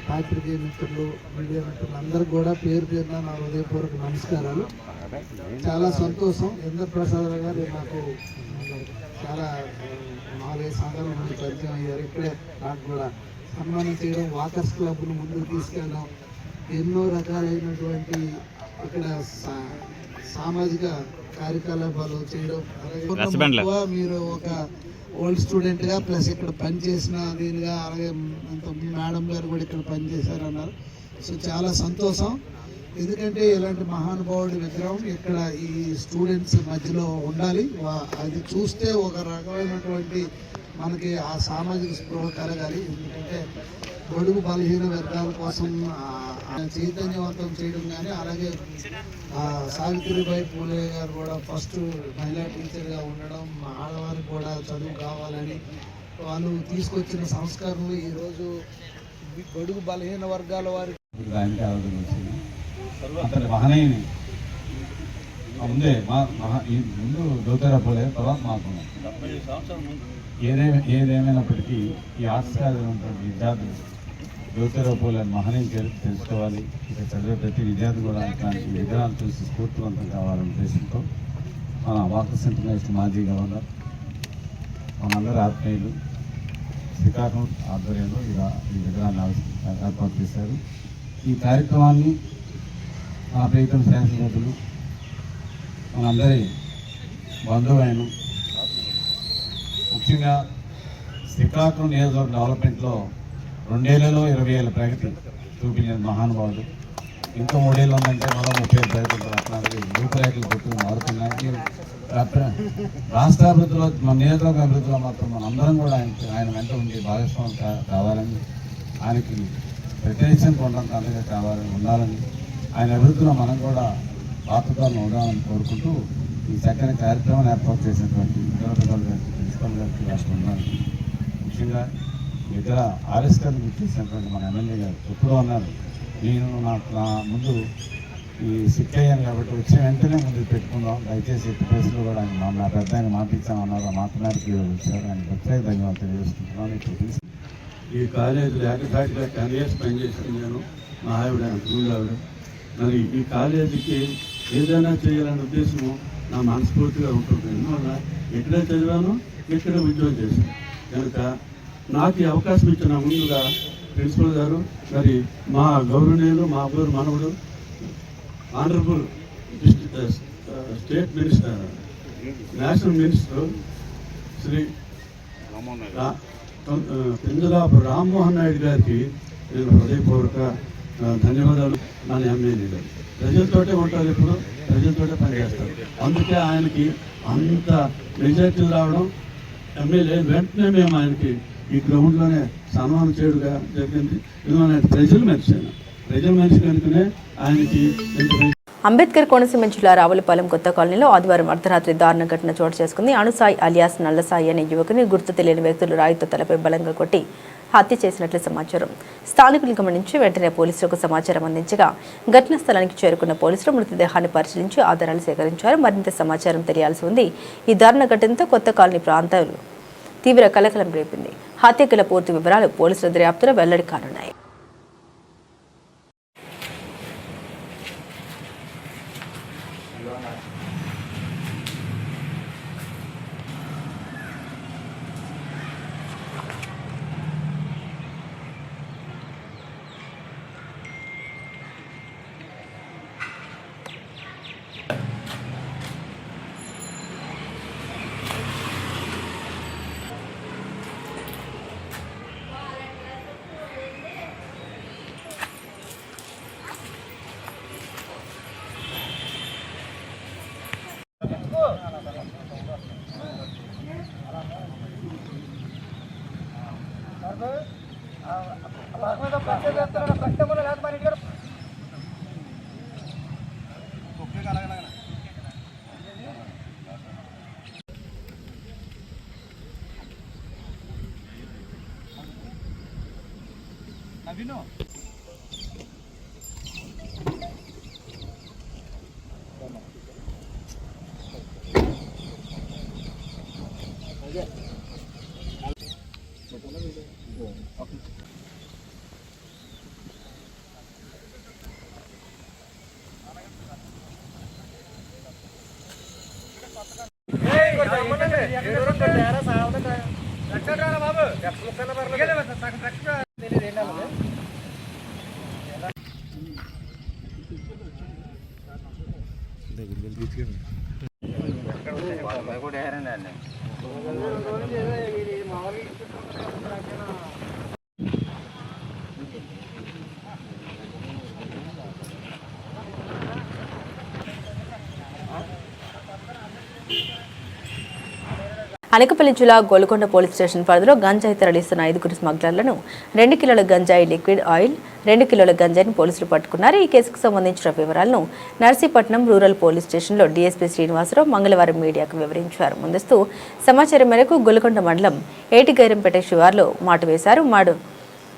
పాత్రికేయ మిత్రులు, మీడియా మిత్రులు అందరికీ కూడా పేరు పేరున నా హృదయపూర్వక నమస్కారాలు. చాలా సంతోషం. ఇంద్రప్రసాద్ గారు నాకు చాలా 4-5 సంవత్సరాల నుండి పరిచయం అయ్యారు. ఇక్కడే నాకు కూడా సన్మానం చేయడం, వాకర్స్ క్లబ్ను ముందుకు తీసుకెళ్ళడం, ఎన్నో రకాలైనటువంటి ఇక్కడ సామాజిక కార్యకలాపాలు చేయడం. అలాగే మీరు ఒక ఓల్డ్ స్టూడెంట్గా ప్లస్ ఇక్కడ పనిచేసిన దీనిగా, అలాగే మేడం గారు కూడా ఇక్కడ పనిచేశారన్నారు. సో చాలా సంతోషం. ఎందుకంటే ఇలాంటి మహానుభావుడి విగ్రహం ఇక్కడ ఈ స్టూడెంట్స్ మధ్యలో ఉండాలి. అది చూస్తే ఒక రకమైనటువంటి మనకి ఆ సామాజిక స్పృహ కలగాలి. ఎందుకంటే బడుగు బలహీన వర్గాల కోసం చైతన్యవంతం చేయడం కానీ, అలాగే సావిత్రిబాయి పూలే గారు కూడా ఫస్ట్ మహిళా టీచర్గా ఉండడం, ఆడవారికి కూడా చదువు కావాలని వాళ్ళు తీసుకొచ్చిన సంస్కరణలు ఈరోజు బడుగు బలహీన వర్గాల వారికి మహనీయుని ముందే ఈ ముందు దోతరపోలే తర్వాత మాకు ఏదేమైనప్పటికీ ఈ ఆర్ట్స్ ఉన్నటువంటి విద్యార్థులు దోతరపోలే మహనీయులు తెలుసుకోవాలి. ఇక చదివే ప్రతి విద్యార్థి కూడా ఇట్లాంటి విగ్రహాలు చూసి స్ఫూర్తివంతం కావాలనే ఉద్దేశంతో మన వాకర్స్ ఇంటర్నేషనల్ మాజీ గవర్నర్ మనందరి ఆత్మీయులు శ్రీకాకుళం ఆధ్వర్యంలో ఈ విగ్రహాన్ని ఏర్పాటు చేశారు. ఈ కార్యక్రమాన్ని మన ప్రీతం శాసనసభ్యులు మనందరి బంధువులైన ముఖ్యంగా శ్రీకాకుళం నియోజకవర్గ డెవలప్మెంట్లో 2 ఏళ్లలో 20 ఏళ్ళ ప్రగతి చూపించిన మహానుభావుడు. ఇంకా 3 ఏళ్ళు ఉందంటే మరో 30 ఏళ్ళ ప్రగతి అట్లాంటివి రూపురేఖలు పెట్టుకుని మారుతున్నాయి. రాష్ట్ర అభివృద్ధిలో మన నియోజకవర్గ అభివృద్ధిలో మాత్రం మనందరం కూడా ఆయన వెంట ఉండి భాగస్వామి కావాలని, ఆయనకి ప్రత్యేకించిన కొండంతగా కావాలని ఉండాలని, ఆయన అభివృద్ధిలో మనం కూడా పాత్రదారులు ఉండాలని కోరుకుంటూ ఈ చక్కని కార్యక్రమాన్ని ఏర్పాటు చేసినటువంటి ప్రిన్సిపల్ గారికి రాష్ట్ర ఉండాలని, ముఖ్యంగా ఇతర ఆవిష్కరణ చేసినటువంటి మన ఎమ్మెల్యే గారు ఎప్పుడూ అన్నారు, నేను నా ముందు ఈ సిక్ అయ్యాను కాబట్టి వచ్చిన వెంటనే ముందు పెట్టుకుందాం, దయచేసి ఎట్టి ప్లేస్లో కూడా ఆయన నా పెద్ద ఆయన మాట ఇచ్చామన్నారు. ఆ మాట మేరకు వచ్చారు. ఆయన ప్రత్యేక ధన్యవాదాలు తెలియజేస్తున్నాను. ఇప్పుడు ఈ కాలేజీలో ఏకధాటిగా 10 years పనిచేసింది నేను, మా ఆవిడ ముందు ఆవిడ. మరి ఈ కాలేజీకి ఏదైనా చేయాలనే ఉద్దేశము నా మనస్ఫూర్తిగా ఉంటుంది. ఎందువల్ల ఎక్కడే చదివానో ఇక్కడే ఉద్యోగం చేశాను కనుక నాకు ఈ అవకాశం ఇచ్చిన ముందుగా ప్రిన్సిపల్ గారు, మరి మా గౌరవనీయులు, మా ఊరు మనవుడు honourable state minister, national minister Shri Kinjarapu Rammohan Naidu గారికి నేను హృదయపూర్వక ధన్యవాదాలు. మన ఎమ్మెల్యే గారు ప్రజలతోటే ఉంటారు, ఎప్పుడు ప్రజలతోటే పనిచేస్తారు. అందుకే ఆయనకి అంత మెజార్టీలు రావడం, ఎమ్మెల్యే వెంటనే మేము ఆయనకి ఈ గ్రౌండ్లోనే సన్మానం చేయడుగా జరిగింది. ఎందుకంటే ప్రజల మనిషి కనుకనే ఆయనకి అంబేద్కర్ కోనసీమ జిల్లా రావులపాలెం కొత్త కాలనీలో ఆదివారం అర్ధరాత్రి దారుణ ఘటన చోటు చేసుకుంది. అణుసాయి అలియాస్ నల్లసాయి అనే యువకుని గుర్తు తెలియని వ్యక్తులు రాయితో తలపై బలంగా కొట్టి హత్య చేసినట్లు సమాచారం. స్థానికులు గమనించి వెంటనే పోలీసులకు సమాచారం అందించగా ఘటనా స్థలానికి చేరుకున్న పోలీసులు మృతదేహాన్ని పరిశీలించి ఆధారాలు సేకరించారు. మరింత సమాచారం తెలియాల్సి ఉంది. ఈ దారుణ ఘటనతో కొత్త కాలనీ ప్రాంతాలు తీవ్ర కలకలం రేపింది. హత్య గల పూర్తి వివరాలు పోలీసుల దర్యాప్తులో వెల్లడి కానున్నాయి. అనకపల్లి జిల్లా గోల్కొండ పోలీస్ స్టేషన్ పరిధిలో గంజాయి తరలిస్తున్న 5 స్మగ్లర్లను 2 కిలోల గంజాయి లిక్విడ్ ఆయిల్ 2 కిలోల గంజాయిని పోలీసులు పట్టుకున్నారు. ఈ కేసుకు సంబంధించిన వివరాలను నర్సీపట్నం రూరల్ పోలీస్ స్టేషన్లో డీఎస్పీ శ్రీనివాసరావు మంగళవారం మీడియాకు వివరించారు. ముందస్తు సమాచారం మేరకు గోల్కొండ మండలం ఏటిగైరంపేట శివార్లో మాటు వేశారు.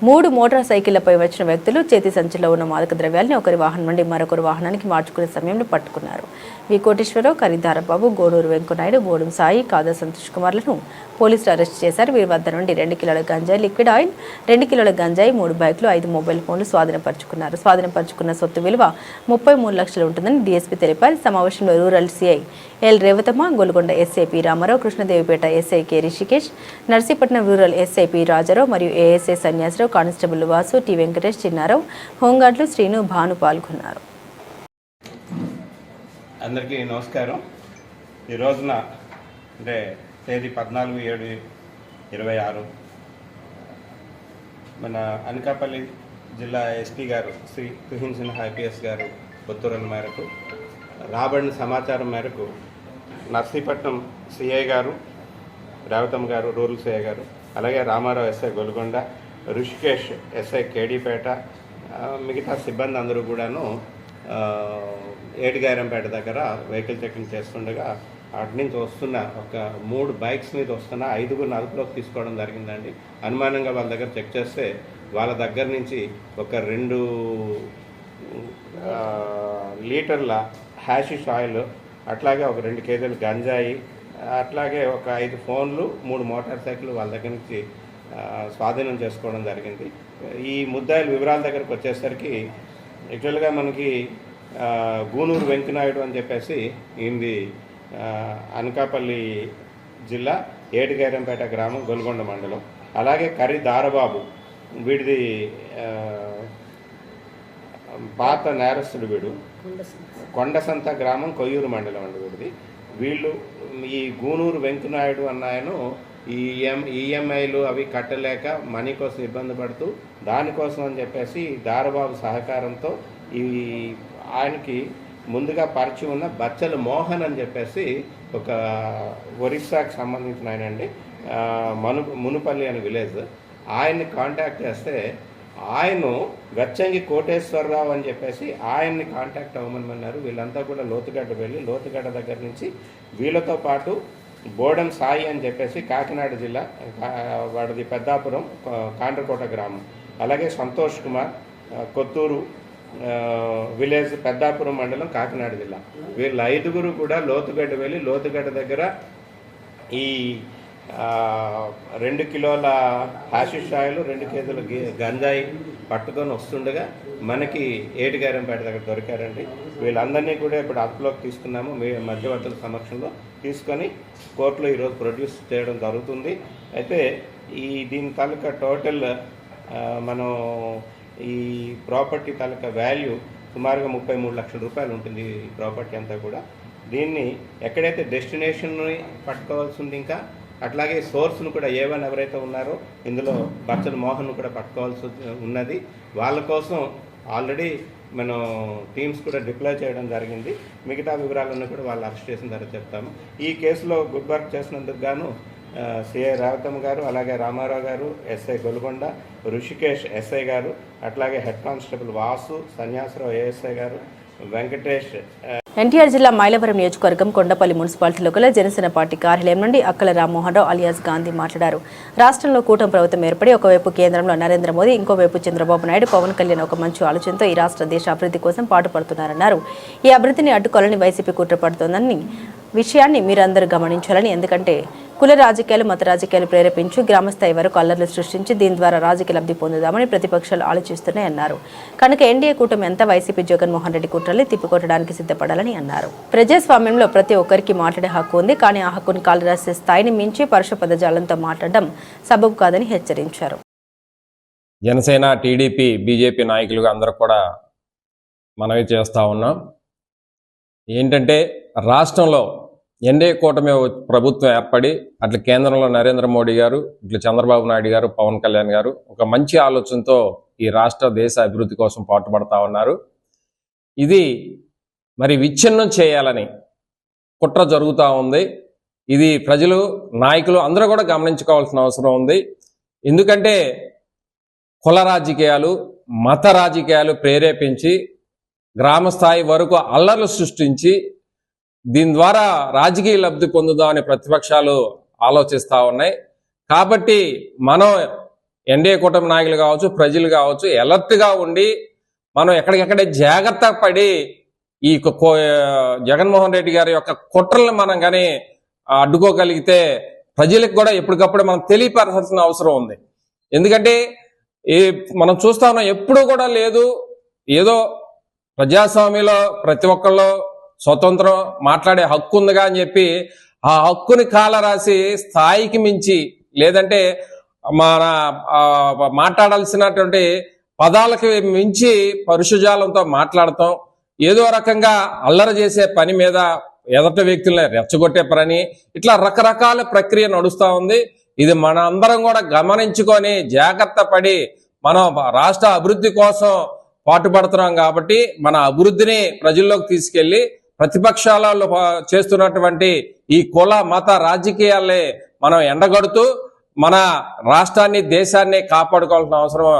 3 మోటార్ సైకిళ్లపై వచ్చిన వ్యక్తులు చేతి సంచిలో ఉన్న మాదక ద్రవ్యాలను ఒకరి వాహనం నుండి మరొకరి వాహనానికి మార్చుకునే సమయంలో పట్టుకున్నారు. వి కోటేశ్వరరావు, కరిదారబాబు, గోడూరు వెంకనాయుడు, బోడుం సాయి, కాదా సంతోష్ కుమార్లను పోలీసులు అరెస్ట్ చేశారు. వీరి వద్ద నుండి 2 కిలోల గంజాయి, లిక్విడ్ ఆయిల్, 2 కిలోల గంజాయి, 3 బైకులు, 5 మొబైల్ ఫోన్లు స్వాధీనపరుచుకున్నారు. స్వాధీనపరుచుకున్న సొత్తు విలువ 33 లక్షలు ఉంటుందని డీఎస్పీ తెలిపారు. సమావేశంలో rural CI L Revathamma, Golconda SI P Ramarao, Krishnadevipeta SI K Rishikesh, Narsipatnam rural SI P Rajarao మరియు ASI Sanyasirao, constable Vasu, T Venkatesh, Chinnarao, హోంగార్డులు శ్రీను, భాను పాల్గొన్నారు. అందరికీ నమస్కారం. ఈ రోజున అంటే తేదీ 14/7/26 మన అనకాపల్లి జిల్లా ఎస్పీ గారు శ్రీ తుహిన్ సిన్హా ఐపీఎస్ గారు ఉత్తర్వుల మేరకు రాబడిన సమాచారం మేరకు నర్సీపట్నం సిఐ గారు, రేవతమ్మ గారు రూరల్ సిఐ గారు, అలాగే రామారావు ఎస్ఐ గొల్గొండ, ఋషికేష్ ఎస్ఐ కేడీపేట, మిగతా సిబ్బంది అందరూ కూడాను ఏటిగారంపేట దగ్గర వెహికల్ చెకింగ్ చేస్తుండగా అటు నుంచి వస్తున్న ఒక 3 బైక్స్ మీద వస్తున్న 5గురిని అదుపులోకి తీసుకోవడం జరిగిందండి. అనుమానంగా వాళ్ళ దగ్గర చెక్ చేస్తే వాళ్ళ దగ్గర నుంచి ఒక 2 లీటర్ల హ్యాషిష్ ఆయిల్, అట్లాగే ఒక 2 కేజీల గంజాయి, అట్లాగే ఒక 5 ఫోన్లు, 3 మోటార్ సైకిల్ వాళ్ళ దగ్గర నుంచి స్వాధీనం చేసుకోవడం జరిగింది. ఈ ముద్దాయిల వివరాల దగ్గరకు వచ్చేసరికి యాక్చువల్గా మనకి గూనూరు వెంకనాయుడు అని చెప్పేసి ఈయనది అనకాపల్లి జిల్లా ఏటిగైరంపేట గ్రామం, గొల్గొండ మండలం. అలాగే కరి దారబాబు, వీడిది పాత నేరస్తుడు, వీడు కొండసంత గ్రామం, కొయ్యూరు మండలం అండి వీడిది. వీళ్ళు ఈ గూనూరు వెంకనాయుడు అన్న ఆయన ఈఎంఐలు అవి కట్టలేక మనీ కోసం ఇబ్బంది పడుతూ దానికోసం అని చెప్పేసి దారబాబు సహకారంతో ఈ ఆయనకి ముందుగా పరిచయం ఉన్న బచ్చల మోహన్ అని చెప్పేసి ఒక ఒరిస్సాకి సంబంధించిన ఆయన అండి, మునుపల్లి అనే విలేజ్. ఆయన్ని కాంటాక్ట్ చేస్తే ఆయన గచ్చంగి కోటేశ్వరరావు అని చెప్పేసి ఆయన్ని కాంటాక్ట్ అవ్వమన్నారు. వీళ్ళంతా కూడా లోతుగడ్డ వెళ్ళి లోతుగడ్డ దగ్గర నుంచి వీళ్ళతో పాటు బోడం సాయి అని చెప్పేసి కాకినాడ జిల్లా, వాడిది పెద్దాపురం కాండ్రకోట గ్రామం, అలాగే సంతోష్ కుమార్ కొత్తూరు విలేజ్, పెద్దాపురం మండలం, కాకినాడ జిల్లా. వీళ్ళ 5గురు కూడా లోతుగడ్డ వెళ్ళి లోతుగడ్డ దగ్గర ఈ 2 కిలోల హాషిష్ ఆయిల్, 2 కేజీల గంజాయి పట్టుకొని వస్తుండగా మనకి ఏటిగారంపేట దగ్గర దొరికారండి. వీళ్ళందరినీ కూడా ఇప్పుడు అదుపులోకి తీసుకున్నాము. మధ్యవర్తుల సమక్షంలో తీసుకొని కోర్టులో ఈరోజు ప్రొడ్యూస్ చేయడం జరుగుతుంది. అయితే దీని తాలూకా టోటల్ మనం ఈ ప్రాపర్టీ తాలూకా వాల్యూ సుమారుగా 33 లక్షల రూపాయలు ఉంటుంది ఈ ప్రాపర్టీ అంతా కూడా. దీన్ని ఎక్కడైతే డెస్టినేషన్ని పట్టుకోవాల్సి ఉంది, ఇంకా అట్లాగే సోర్స్ను కూడా ఏవైనా ఎవరైతే ఉన్నారో ఇందులో బచ్చల మోహన్ కూడా పట్టుకోవాల్సి ఉన్నది. వాళ్ళ కోసం ఆల్రెడీ మనం టీమ్స్ కూడా డిప్లాయ్ చేయడం జరిగింది. మిగతా వివరాలన్నీ కూడా వాళ్ళు అరెస్ట్ చేసిన తర్వాత చెప్తాము. ఈ కేసులో గుడ్ వర్క్ చేసినందుకు గాను సిఐ రేవతమ్మ గారు, అలాగే రామారావు గారు, ఎస్ఐ గొల్గొండ, ఋషికేష్ ఎస్ఐ గారు, అట్లాగే head constable Vasu, Sanyasa Rao ASI గారు, వెంకటేష్. ఎన్టీఆర్ జిల్లా మైలవరం నియోజకవర్గం కొండపల్లి మున్సిపాలిటీలో గల జనసేన పార్టీ కార్యాలయం నుండి అక్కల రామ్మోహన్ రావు అలియాస్ గాంధీ మాట్లాడారు. రాష్ట్రంలో కూటమి ప్రభుత్వం ఏర్పడి ఒకవైపు కేంద్రంలో నరేంద్ర మోదీ, ఇంకోవైపు చంద్రబాబు నాయుడు, పవన్ కళ్యాణ్ ఒక మంచి ఆలోచనతో ఈ రాష్ట్ర దేశ అభివృద్ధి కోసం పాటుపడుతున్నారన్నారు. ఈ అభివృద్ధిని అడ్డుకోవాలని వైసీపీ కుట్ర పడుతోందని విషయాన్ని మీరందరూ గమనించాలని, ఎందుకంటే కుల రాజకీయాలు, మత రాజకీయాలు ప్రేరేపించి గ్రామస్థాయి వరకు అల్లర్లు సృష్టించి దీని ద్వారా రాజకీయ లబ్ధి పొందుదామని ప్రతిపక్షాలు ఆలోచిస్తున్నాయన్నారు. కనుక ఎన్డీఏ కూటమి అంతా వైసీపీ జగన్మోహన్ రెడ్డి కుట్రల్ని తిప్పికొట్టడానికి సిద్ధపడాలని అన్నారు. ప్రజాస్వామ్యంలో ప్రతి ఒక్కరికి మాట్లాడే హక్కు ఉంది, కానీ ఆ హక్కును కాలరాసే స్థాయిని మించి పరుష పదజాలంతో మాట్లాడడం సబబు కాదని హెచ్చరించారు. జనసేన, టీడీపీ, బీజేపీ నాయకులుగా అందరూ కూడా మనవి చేస్తూ ఉన్నాం. ఏంటంటే రాష్ట్రంలో ఎన్డీఏ కూటమి ప్రభుత్వం ఏర్పడి అట్లా కేంద్రంలో నరేంద్ర మోడీ గారు, ఇట్లా చంద్రబాబు నాయుడు గారు, పవన్ కళ్యాణ్ గారు ఒక మంచి ఆలోచనతో ఈ రాష్ట్ర దేశ అభివృద్ధి కోసం పాటుపడతా ఉన్నారు. ఇది మరి విచ్ఛిన్నం చేయాలని కుట్ర జరుగుతూ ఉంది. ఇది ప్రజలు, నాయకులు అందరూ కూడా గమనించుకోవాల్సిన అవసరం ఉంది. ఎందుకంటే కుల రాజకీయాలు, మత రాజకీయాలు ప్రేరేపించి గ్రామ స్థాయి వరకు అల్లర్లు సృష్టించి దీని ద్వారా రాజకీయ లబ్ధి పొందుదామని ప్రతిపక్షాలు ఆలోచిస్తూ ఉన్నాయి. కాబట్టి మనం ఎన్డీఏ కూటమి నాయకులు కావచ్చు, ప్రజలు కావచ్చు, అలర్ట్గా ఉండి మనం ఎక్కడికెక్కడే జాగ్రత్త పడి ఈ జగన్మోహన్ రెడ్డి గారి యొక్క కుట్రలను మనం కానీ అడ్డుకోగలిగితే ప్రజలకు కూడా ఎప్పటికప్పుడు మనం తెలియపరచాల్సిన అవసరం ఉంది. ఎందుకంటే మనం చూస్తా ఉన్నాం, ఎప్పుడు కూడా లేదు, ఏదో ప్రజాస్వామ్యంలో ప్రతి ఒక్కళ్ళు స్వతంత్రం మాట్లాడే హక్కు ఉందిగా అని చెప్పి ఆ హక్కుని కాలరాసి స్థాయికి మించి లేదంటే మన మాట్లాడాల్సినటువంటి పదాలకి మించి పరుషజాలంతో మాట్లాడతాం, ఏదో రకంగా అల్లరి చేసే పని మీద ఎదట వ్యక్తుల్ని రెచ్చగొట్టే పని, ఇట్లా రకరకాల ప్రక్రియ నడుస్తూ ఉంది. ఇది మన అందరం కూడా గమనించుకొని జాగ్రత్త పడి మనం రాష్ట్ర అభివృద్ధి కోసం పాటుపడుతున్నాం. కాబట్టి మన అభివృద్ధిని ప్రజల్లోకి తీసుకెళ్లి ప్రతిపక్షాలలో చేస్తున్నటువంటి ఈ కుల మత రాజకీయాల్ని మనం ఎండగడుతూ మన రాష్ట్రాన్ని దేశాన్ని కాపాడుకోవాల్సిన అవసరం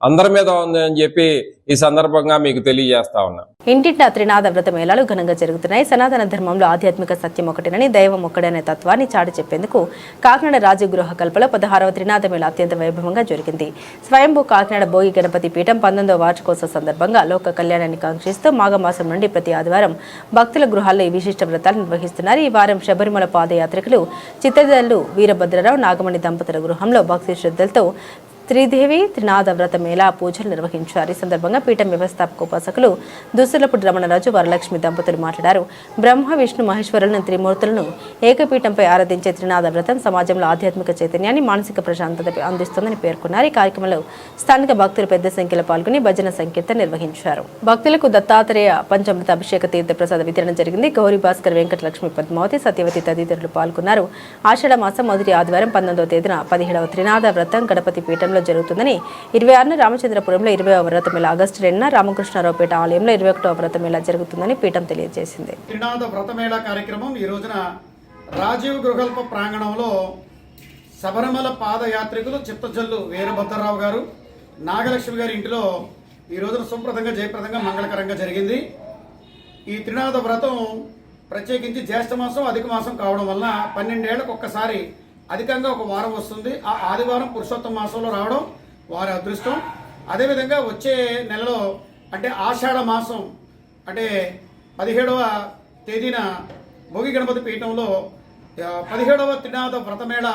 అందరి మీద ఉంది అని చెప్పి ఈ సందర్భంగా మీకు తెలియజేస్తా ఉన్నా. ఇంటింటా త్రినాద వ్రత మేళాలు ఘనంగా జరుగుతున్నాయి. సనాతన ధర్మంలో ఆధ్యాత్మిక సత్యం ఒకటేనని, దైవం ఒక్కడనే తత్వాన్ని చాటి చెప్పేందుకు కాకినాడ రాజగృహ కల్పలో 16వ త్రినాద మేళ అత్యంత వైభవంగా జరిగింది. స్వయంభూ కాకినాడ భోగి గణపతి పీఠం 19వ వార్షికోత్సవ సందర్భంగా లోక కళ్యాణాన్ని కాంక్షిస్తూ మాఘమాసం నుండి ప్రతి ఆదివారం భక్తుల గృహాల్లో ఈ విశిష్ట వ్రతాలు నిర్వహిస్తున్నారు. ఈ వారం శబరిమల పాదయాత్రికులు చిత్తదల్లు వీరభద్రరావు నాగమణి దంపతుల గృహంలో భక్తి శ్రద్ధలతో శ్రీదేవి త్రినాద వ్రత మేళా పూజలు నిర్వహించారు. ఈ సందర్భంగా పీఠం వ్యవస్థాపక ఉపాసకులు దుస్సులపూడి రమణరాజు, వరలక్ష్మి దంపతులు మాట్లాడారు. బ్రహ్మ విష్ణు మహేశ్వరులను త్రిమూర్తులను ఏకపీఠంపై ఆరాధించే త్రినాద వ్రతం సమాజంలో ఆధ్యాత్మిక చైతన్యాన్ని, మానసిక ప్రశాంతత అందిస్తుందని పేర్కొన్నారు. ఈ కార్యక్రమంలో స్థానిక భక్తులు పెద్ద సంఖ్యలో పాల్గొని భజన సంకీర్తన నిర్వహించారు. భక్తులకు దత్తాత్రేయ పంచామృత అభిషేక తీర్థ ప్రసాద వితరణ జరిగింది. గౌరీ భాస్కర్, వెంకటలక్ష్మి, పద్మావతి, సత్యవతి తదితరులు పాల్గొన్నారు. ఆషాఢ మాసం మొదటి ఆదివారం 19వ తేదీన 17వ త్రినాద వ్రతం గణపతి పీఠంలో జరుగుతుందని, 26న రామచంద్రపురంలో 20వ వ్రత మేళ, ఆగస్టు 2న రామకృష్ణారావుపేట ఆలయంలో 21వ వ్రత మేళ జరుగుతుందని పీఠం తెలియజేసింది. త్రినాద వ్రత మేళ కార్యక్రమం ఈ రోజున రాజీవ్ గృహల్ప ప్రాంగణంలో శబరిమల పాదయాత్రికులు చిత్తజల్లు వీరభద్రరావు గారు, నాగలక్ష్మి గారి ఇంటిలో ఈ రోజున సుప్రదంగా జయప్రదంగా మంగళకరంగా జరిగింది. ఈ త్రినాద వ్రతం ప్రత్యేకించి జ్యేష్ఠ మాసం అధిక మాసం కావడం వలన 12 ఏళ్లకు ఒక్కసారి అధికంగా ఒక వారం వస్తుంది. ఆ ఆదివారం పురుషోత్తమ మాసంలో రావడం వారి అదృష్టం. అదేవిధంగా వచ్చే నెలలో అంటే ఆషాఢ మాసం అంటే 17వ తేదీన భోగి గణపతి పీఠంలో 17వ త్రినాద వ్రతమేళ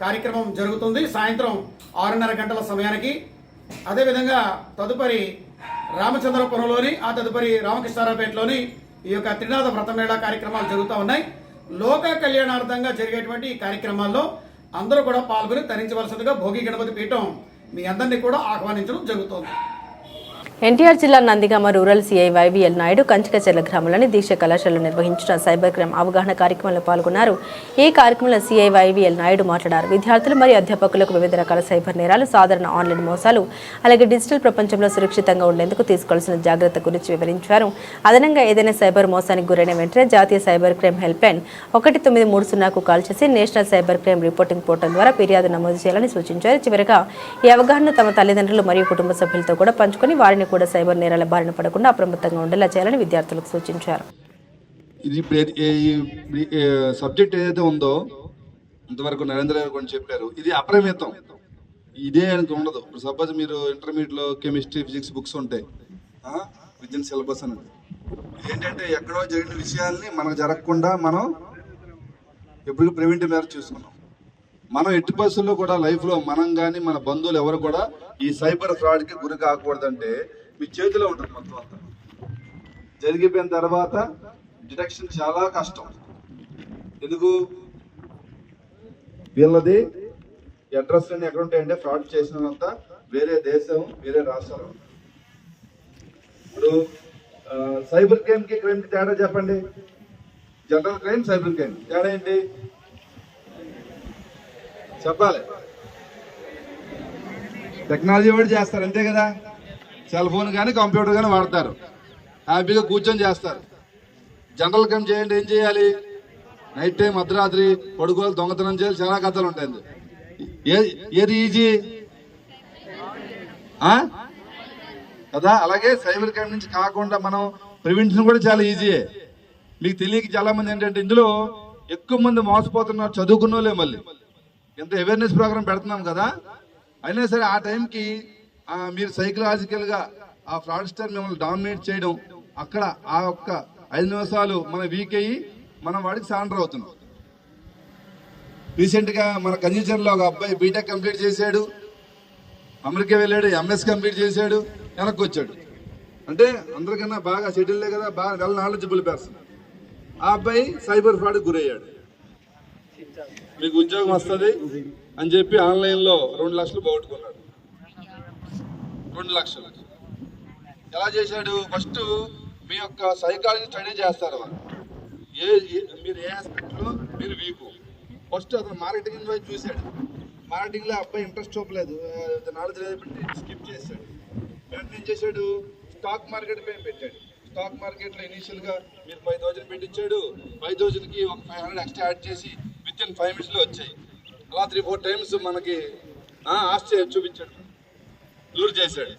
కార్యక్రమం జరుగుతుంది సాయంత్రం 6:30 గంటల సమయానికి. అదేవిధంగా తదుపరి రామచంద్రపురంలోని ఆ తదుపరి రామకృష్ణారావుపేటలోని ఈ యొక్క త్రినాద వ్రతమేళ కార్యక్రమాలు జరుగుతూ ఉన్నాయి. లోక కళ్యాణార్థంగా జరిగేటువంటి ఈ కార్యక్రమాల్లో అందరూ కూడా పాల్గొని తరించవలసిందిగా భోగి గణపతి పీఠం మీ అందరినీ కూడా ఆహ్వానించడం జరుగుతోంది. ఎన్టీఆర్ జిల్లా నందిగామ రూరల్ సీఐ వైవీఎల్ నాయుడు కంచికచెర్ల గ్రామంలోని దీక్ష కళాశాలలో నిర్వహించిన సైబర్ క్రైమ్ అవగాహన కార్యక్రమంలో పాల్గొన్నారు. ఈ కార్యక్రమంలో సీఐ వైవీఎల్ నాయుడు మాట్లాడారు. విద్యార్థులు మరియు అధ్యాపకులకు వివిధ రకాల సైబర్ నేరాలు, సాధారణ ఆన్లైన్ మోసాలు, అలాగే డిజిటల్ ప్రపంచంలో సురక్షితంగా ఉండేందుకు తీసుకోవాల్సిన జాగ్రత్త గురించి వివరించారు. అదనంగా ఏదైనా సైబర్ మోసానికి గురైన వెంటనే జాతీయ సైబర్ క్రైమ్ హెల్ప్ లైన్ 1930కు కాల్ చేసి national cyber crime reporting portal ద్వారా ఫిర్యాదు నమోదు చేయాలని సూచించారు. చివరిగా ఈ అవగాహనను తమ తల్లిదండ్రులు మరియు కుటుంబ సభ్యులతో కూడా పంచుకొని వారిని కూడా సైబర్ నేరాల బారిన పడకుండా అప్రమత్తంగా ఉండేలా చేయాలని విద్యార్థులకు సూచించారు. ఇది సబ్జెక్ట్ ఏదైతే ఉందో ఇంతవరకు నరేంద్ర గారు కూడా చెప్పారు, ఇది అప్రమత్తం. ఇదే అని ఉండదు. ఇప్పుడు సపోజ్ మీరు ఇంటర్మీడియట్లో కెమిస్ట్రీ, ఫిజిక్స్ బుక్స్ ఉంటాయి విత్ ఇన్ సిలబస్ అనేది. ఏంటంటే ఎక్కడో జరిగిన విషయాల్ని మనకు జరగకుండా మనం ఎప్పుడు ప్రివెంటివ్ మేర చూసుకున్నాం. మనం ఎట్టి పరిస్థితుల్లో కూడా లైఫ్లో మనం కానీ మన బంధువులు ఎవరు కూడా ఈ సైబర్ ఫ్రాడ్కి గురి కాకూడదంటే మీ చేతిలో ఉంటుంది మొత్తం అంతా. జరిగిపోయిన తర్వాత డిటెక్షన్ చాలా కష్టం. ఎందుకు? వీళ్ళది అడ్రస్ అన్ని ఎక్కడ ఉంటాయంటే ఫ్రాడ్ చేసినంతా వేరే దేశం, వేరే రాష్ట్రాలు. ఇప్పుడు సైబర్ క్రైమ్కి క్రైమ్కి తేడా చెప్పండి. జనరల్ క్రైమ్, సైబర్ క్రైమ్ తేడా ఏంటి చెప్పాలి. టెక్నాలజీ వాడు చేస్తారు అంతే కదా. సెల్ ఫోన్ కానీ కంప్యూటర్ కానీ వాడతారు, హ్యాపీగా కూర్చొని చేస్తారు. జనరల్ క్రైమ్ చేయండి, ఏం చేయాలి? నైట్ టైం అర్ధరాత్రి పడుకోవాలి, దొంగతనం చేయాలి, చాలా కథలు ఉంటాయి. ఏది ఈజీ కదా. అలాగే సైబర్ క్రైమ్ నుంచి కాకుండా మనం ప్రివెన్షన్ కూడా చాలా ఈజీయే. మీకు తెలియక చాలా మంది ఏంటంటే ఇందులో ఎక్కువ మంది మోసపోతున్నారు చదువుకున్న వాళ్ళే. మళ్ళీ ఎంత అవేర్నెస్ ప్రోగ్రామ్ పెడుతున్నాం కదా, అయినా సరే ఆ టైంకి మీరు సైకలాజికల్గా ఆ ఫ్రాడ్స్టర్ మిమ్మల్ని డామినేట్ చేయడం, అక్కడ ఆ ఒక్క 5 నిమిషాలు మన వీక్ అయ్యి మనం వాడికి సరెండర్ అవుతున్నాం. రీసెంట్గా మన కంజీచర్లో ఒక అబ్బాయి బీటెక్ కంప్లీట్ చేశాడు, అమెరికా వెళ్ళాడు, ఎంఎస్ కంప్లీట్ చేశాడు, వెనక్కి వచ్చాడు. అంటే అందరికన్నా బాగా సెటిల్డే కదా, బాగా వెల్ నాలెడ్జబుల్ పర్సన్. ఆ అబ్బాయి సైబర్ ఫ్రాడ్కి గురయ్యాడు. మీకు ఉద్యోగం వస్తుంది అని చెప్పి ఆన్లైన్లో 2 లక్షలు పోగొట్టుకున్నాడు. 2 లక్షలు ఎలా చేశాడు? ఫస్ట్ మీ యొక్క సైకాలజీ స్టడీ చేస్తారు వాళ్ళు, మీరు ఏ ఆస్పెక్ట్లో మీరు వీకు. ఫస్ట్ అతను మార్కెటింగ్ వైపు చూశాడు. మార్కెటింగ్లో అబ్బాయి ఇంట్రెస్ట్ చూపలేదు, నాలెడ్జ్ లేదు పెట్టి స్కిప్ చేశాడు. వెంటనే ఏం చేశాడు? స్టాక్ మార్కెట్ పైన పెట్టాడు. స్టాక్ మార్కెట్లో ఇనీషియల్గా మీరు 5,000 పెట్టించాడు, 5,000కి ఒక 500 ఎక్స్ట్రా యాడ్ చేసి విత్ ఇన్ 5 minutesలో వచ్చాయి. అలా 3-4 times మనకి ఆశ్చర్యం చూపించాడు, లూర్ చేశాడు.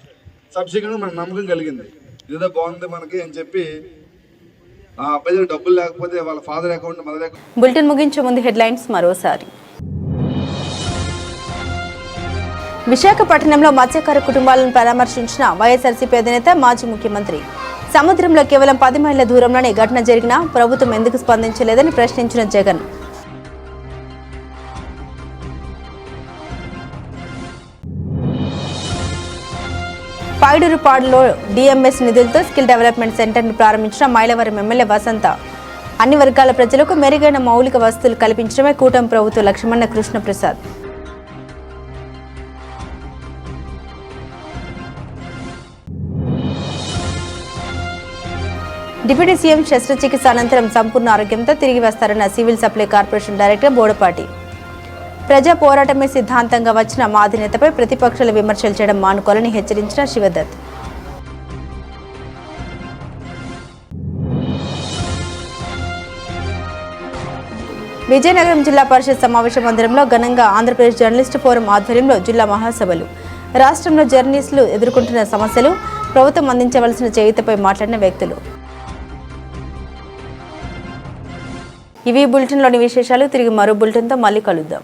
సబ్సిక్వెంట్గా మనకు నమ్మకం కలిగింది, ఇదేదో బాగుంది మనకి అని చెప్పి ఆ అబ్బాయి దగ్గర డబ్బులు లేకపోతే వాళ్ళ father account, mother account. Bulletin ముగించే ముందు హెడ్లైన్స్ మరోసారి. విశాఖపట్నంలో మత్స్యకార కుటుంబాలను పరామర్శించిన వైఎస్ఆర్సీపీ అధినేత మాజీ ముఖ్యమంత్రి. సముద్రంలో కేవలం 10 మైళ్ళ దూరంలోనే ఘటన జరిగినా ప్రభుత్వం ఎందుకు స్పందించలేదని ప్రశ్నించిన జగన్. పైడూరుపాడులో డిఎంఎస్ నిధులతో స్కిల్ డెవలప్మెంట్ సెంటర్ను ప్రారంభించిన మైలవరం ఎమ్మెల్యే వసంత. అన్ని వర్గాల ప్రజలకు మెరుగైన మౌలిక వసతులు కల్పించడమే కూటమి ప్రభుత్వ లక్ష్యమన్న కృష్ణప్రసాద్. డిప్యూటీ సీఎం శస్త్రచికిత్స అనంతరం సంపూర్ణ ఆరోగ్యంతో తిరిగి వస్తారన్న civil supply corporation director Bodapati. ప్రజా పోరాటమే సిద్ధాంతంగా వచ్చిన మా అధినేతపై ప్రతిపక్షాలు విమర్శలు చేయడం మానుకోవాలని హెచ్చరించిన శివదత్. విజయనగరం జిల్లా పరిషత్ సమావేశ మందిరంలో ఘనంగా ఆంధ్రప్రదేశ్ జర్నలిస్టు ఫోరం ఆధ్వర్యంలో జిల్లా మహాసభలు. రాష్ట్రంలో జర్నలిస్టులు ఎదుర్కొంటున్న సమస్యలు, ప్రభుత్వం అందించవలసిన చేయూతపై మాట్లాడిన వ్యక్తులు. ఇవి బులెటిన్లోని విశేషాలు. తిరిగి మరో బులెటిన్తో మళ్ళీ కలుద్దాం.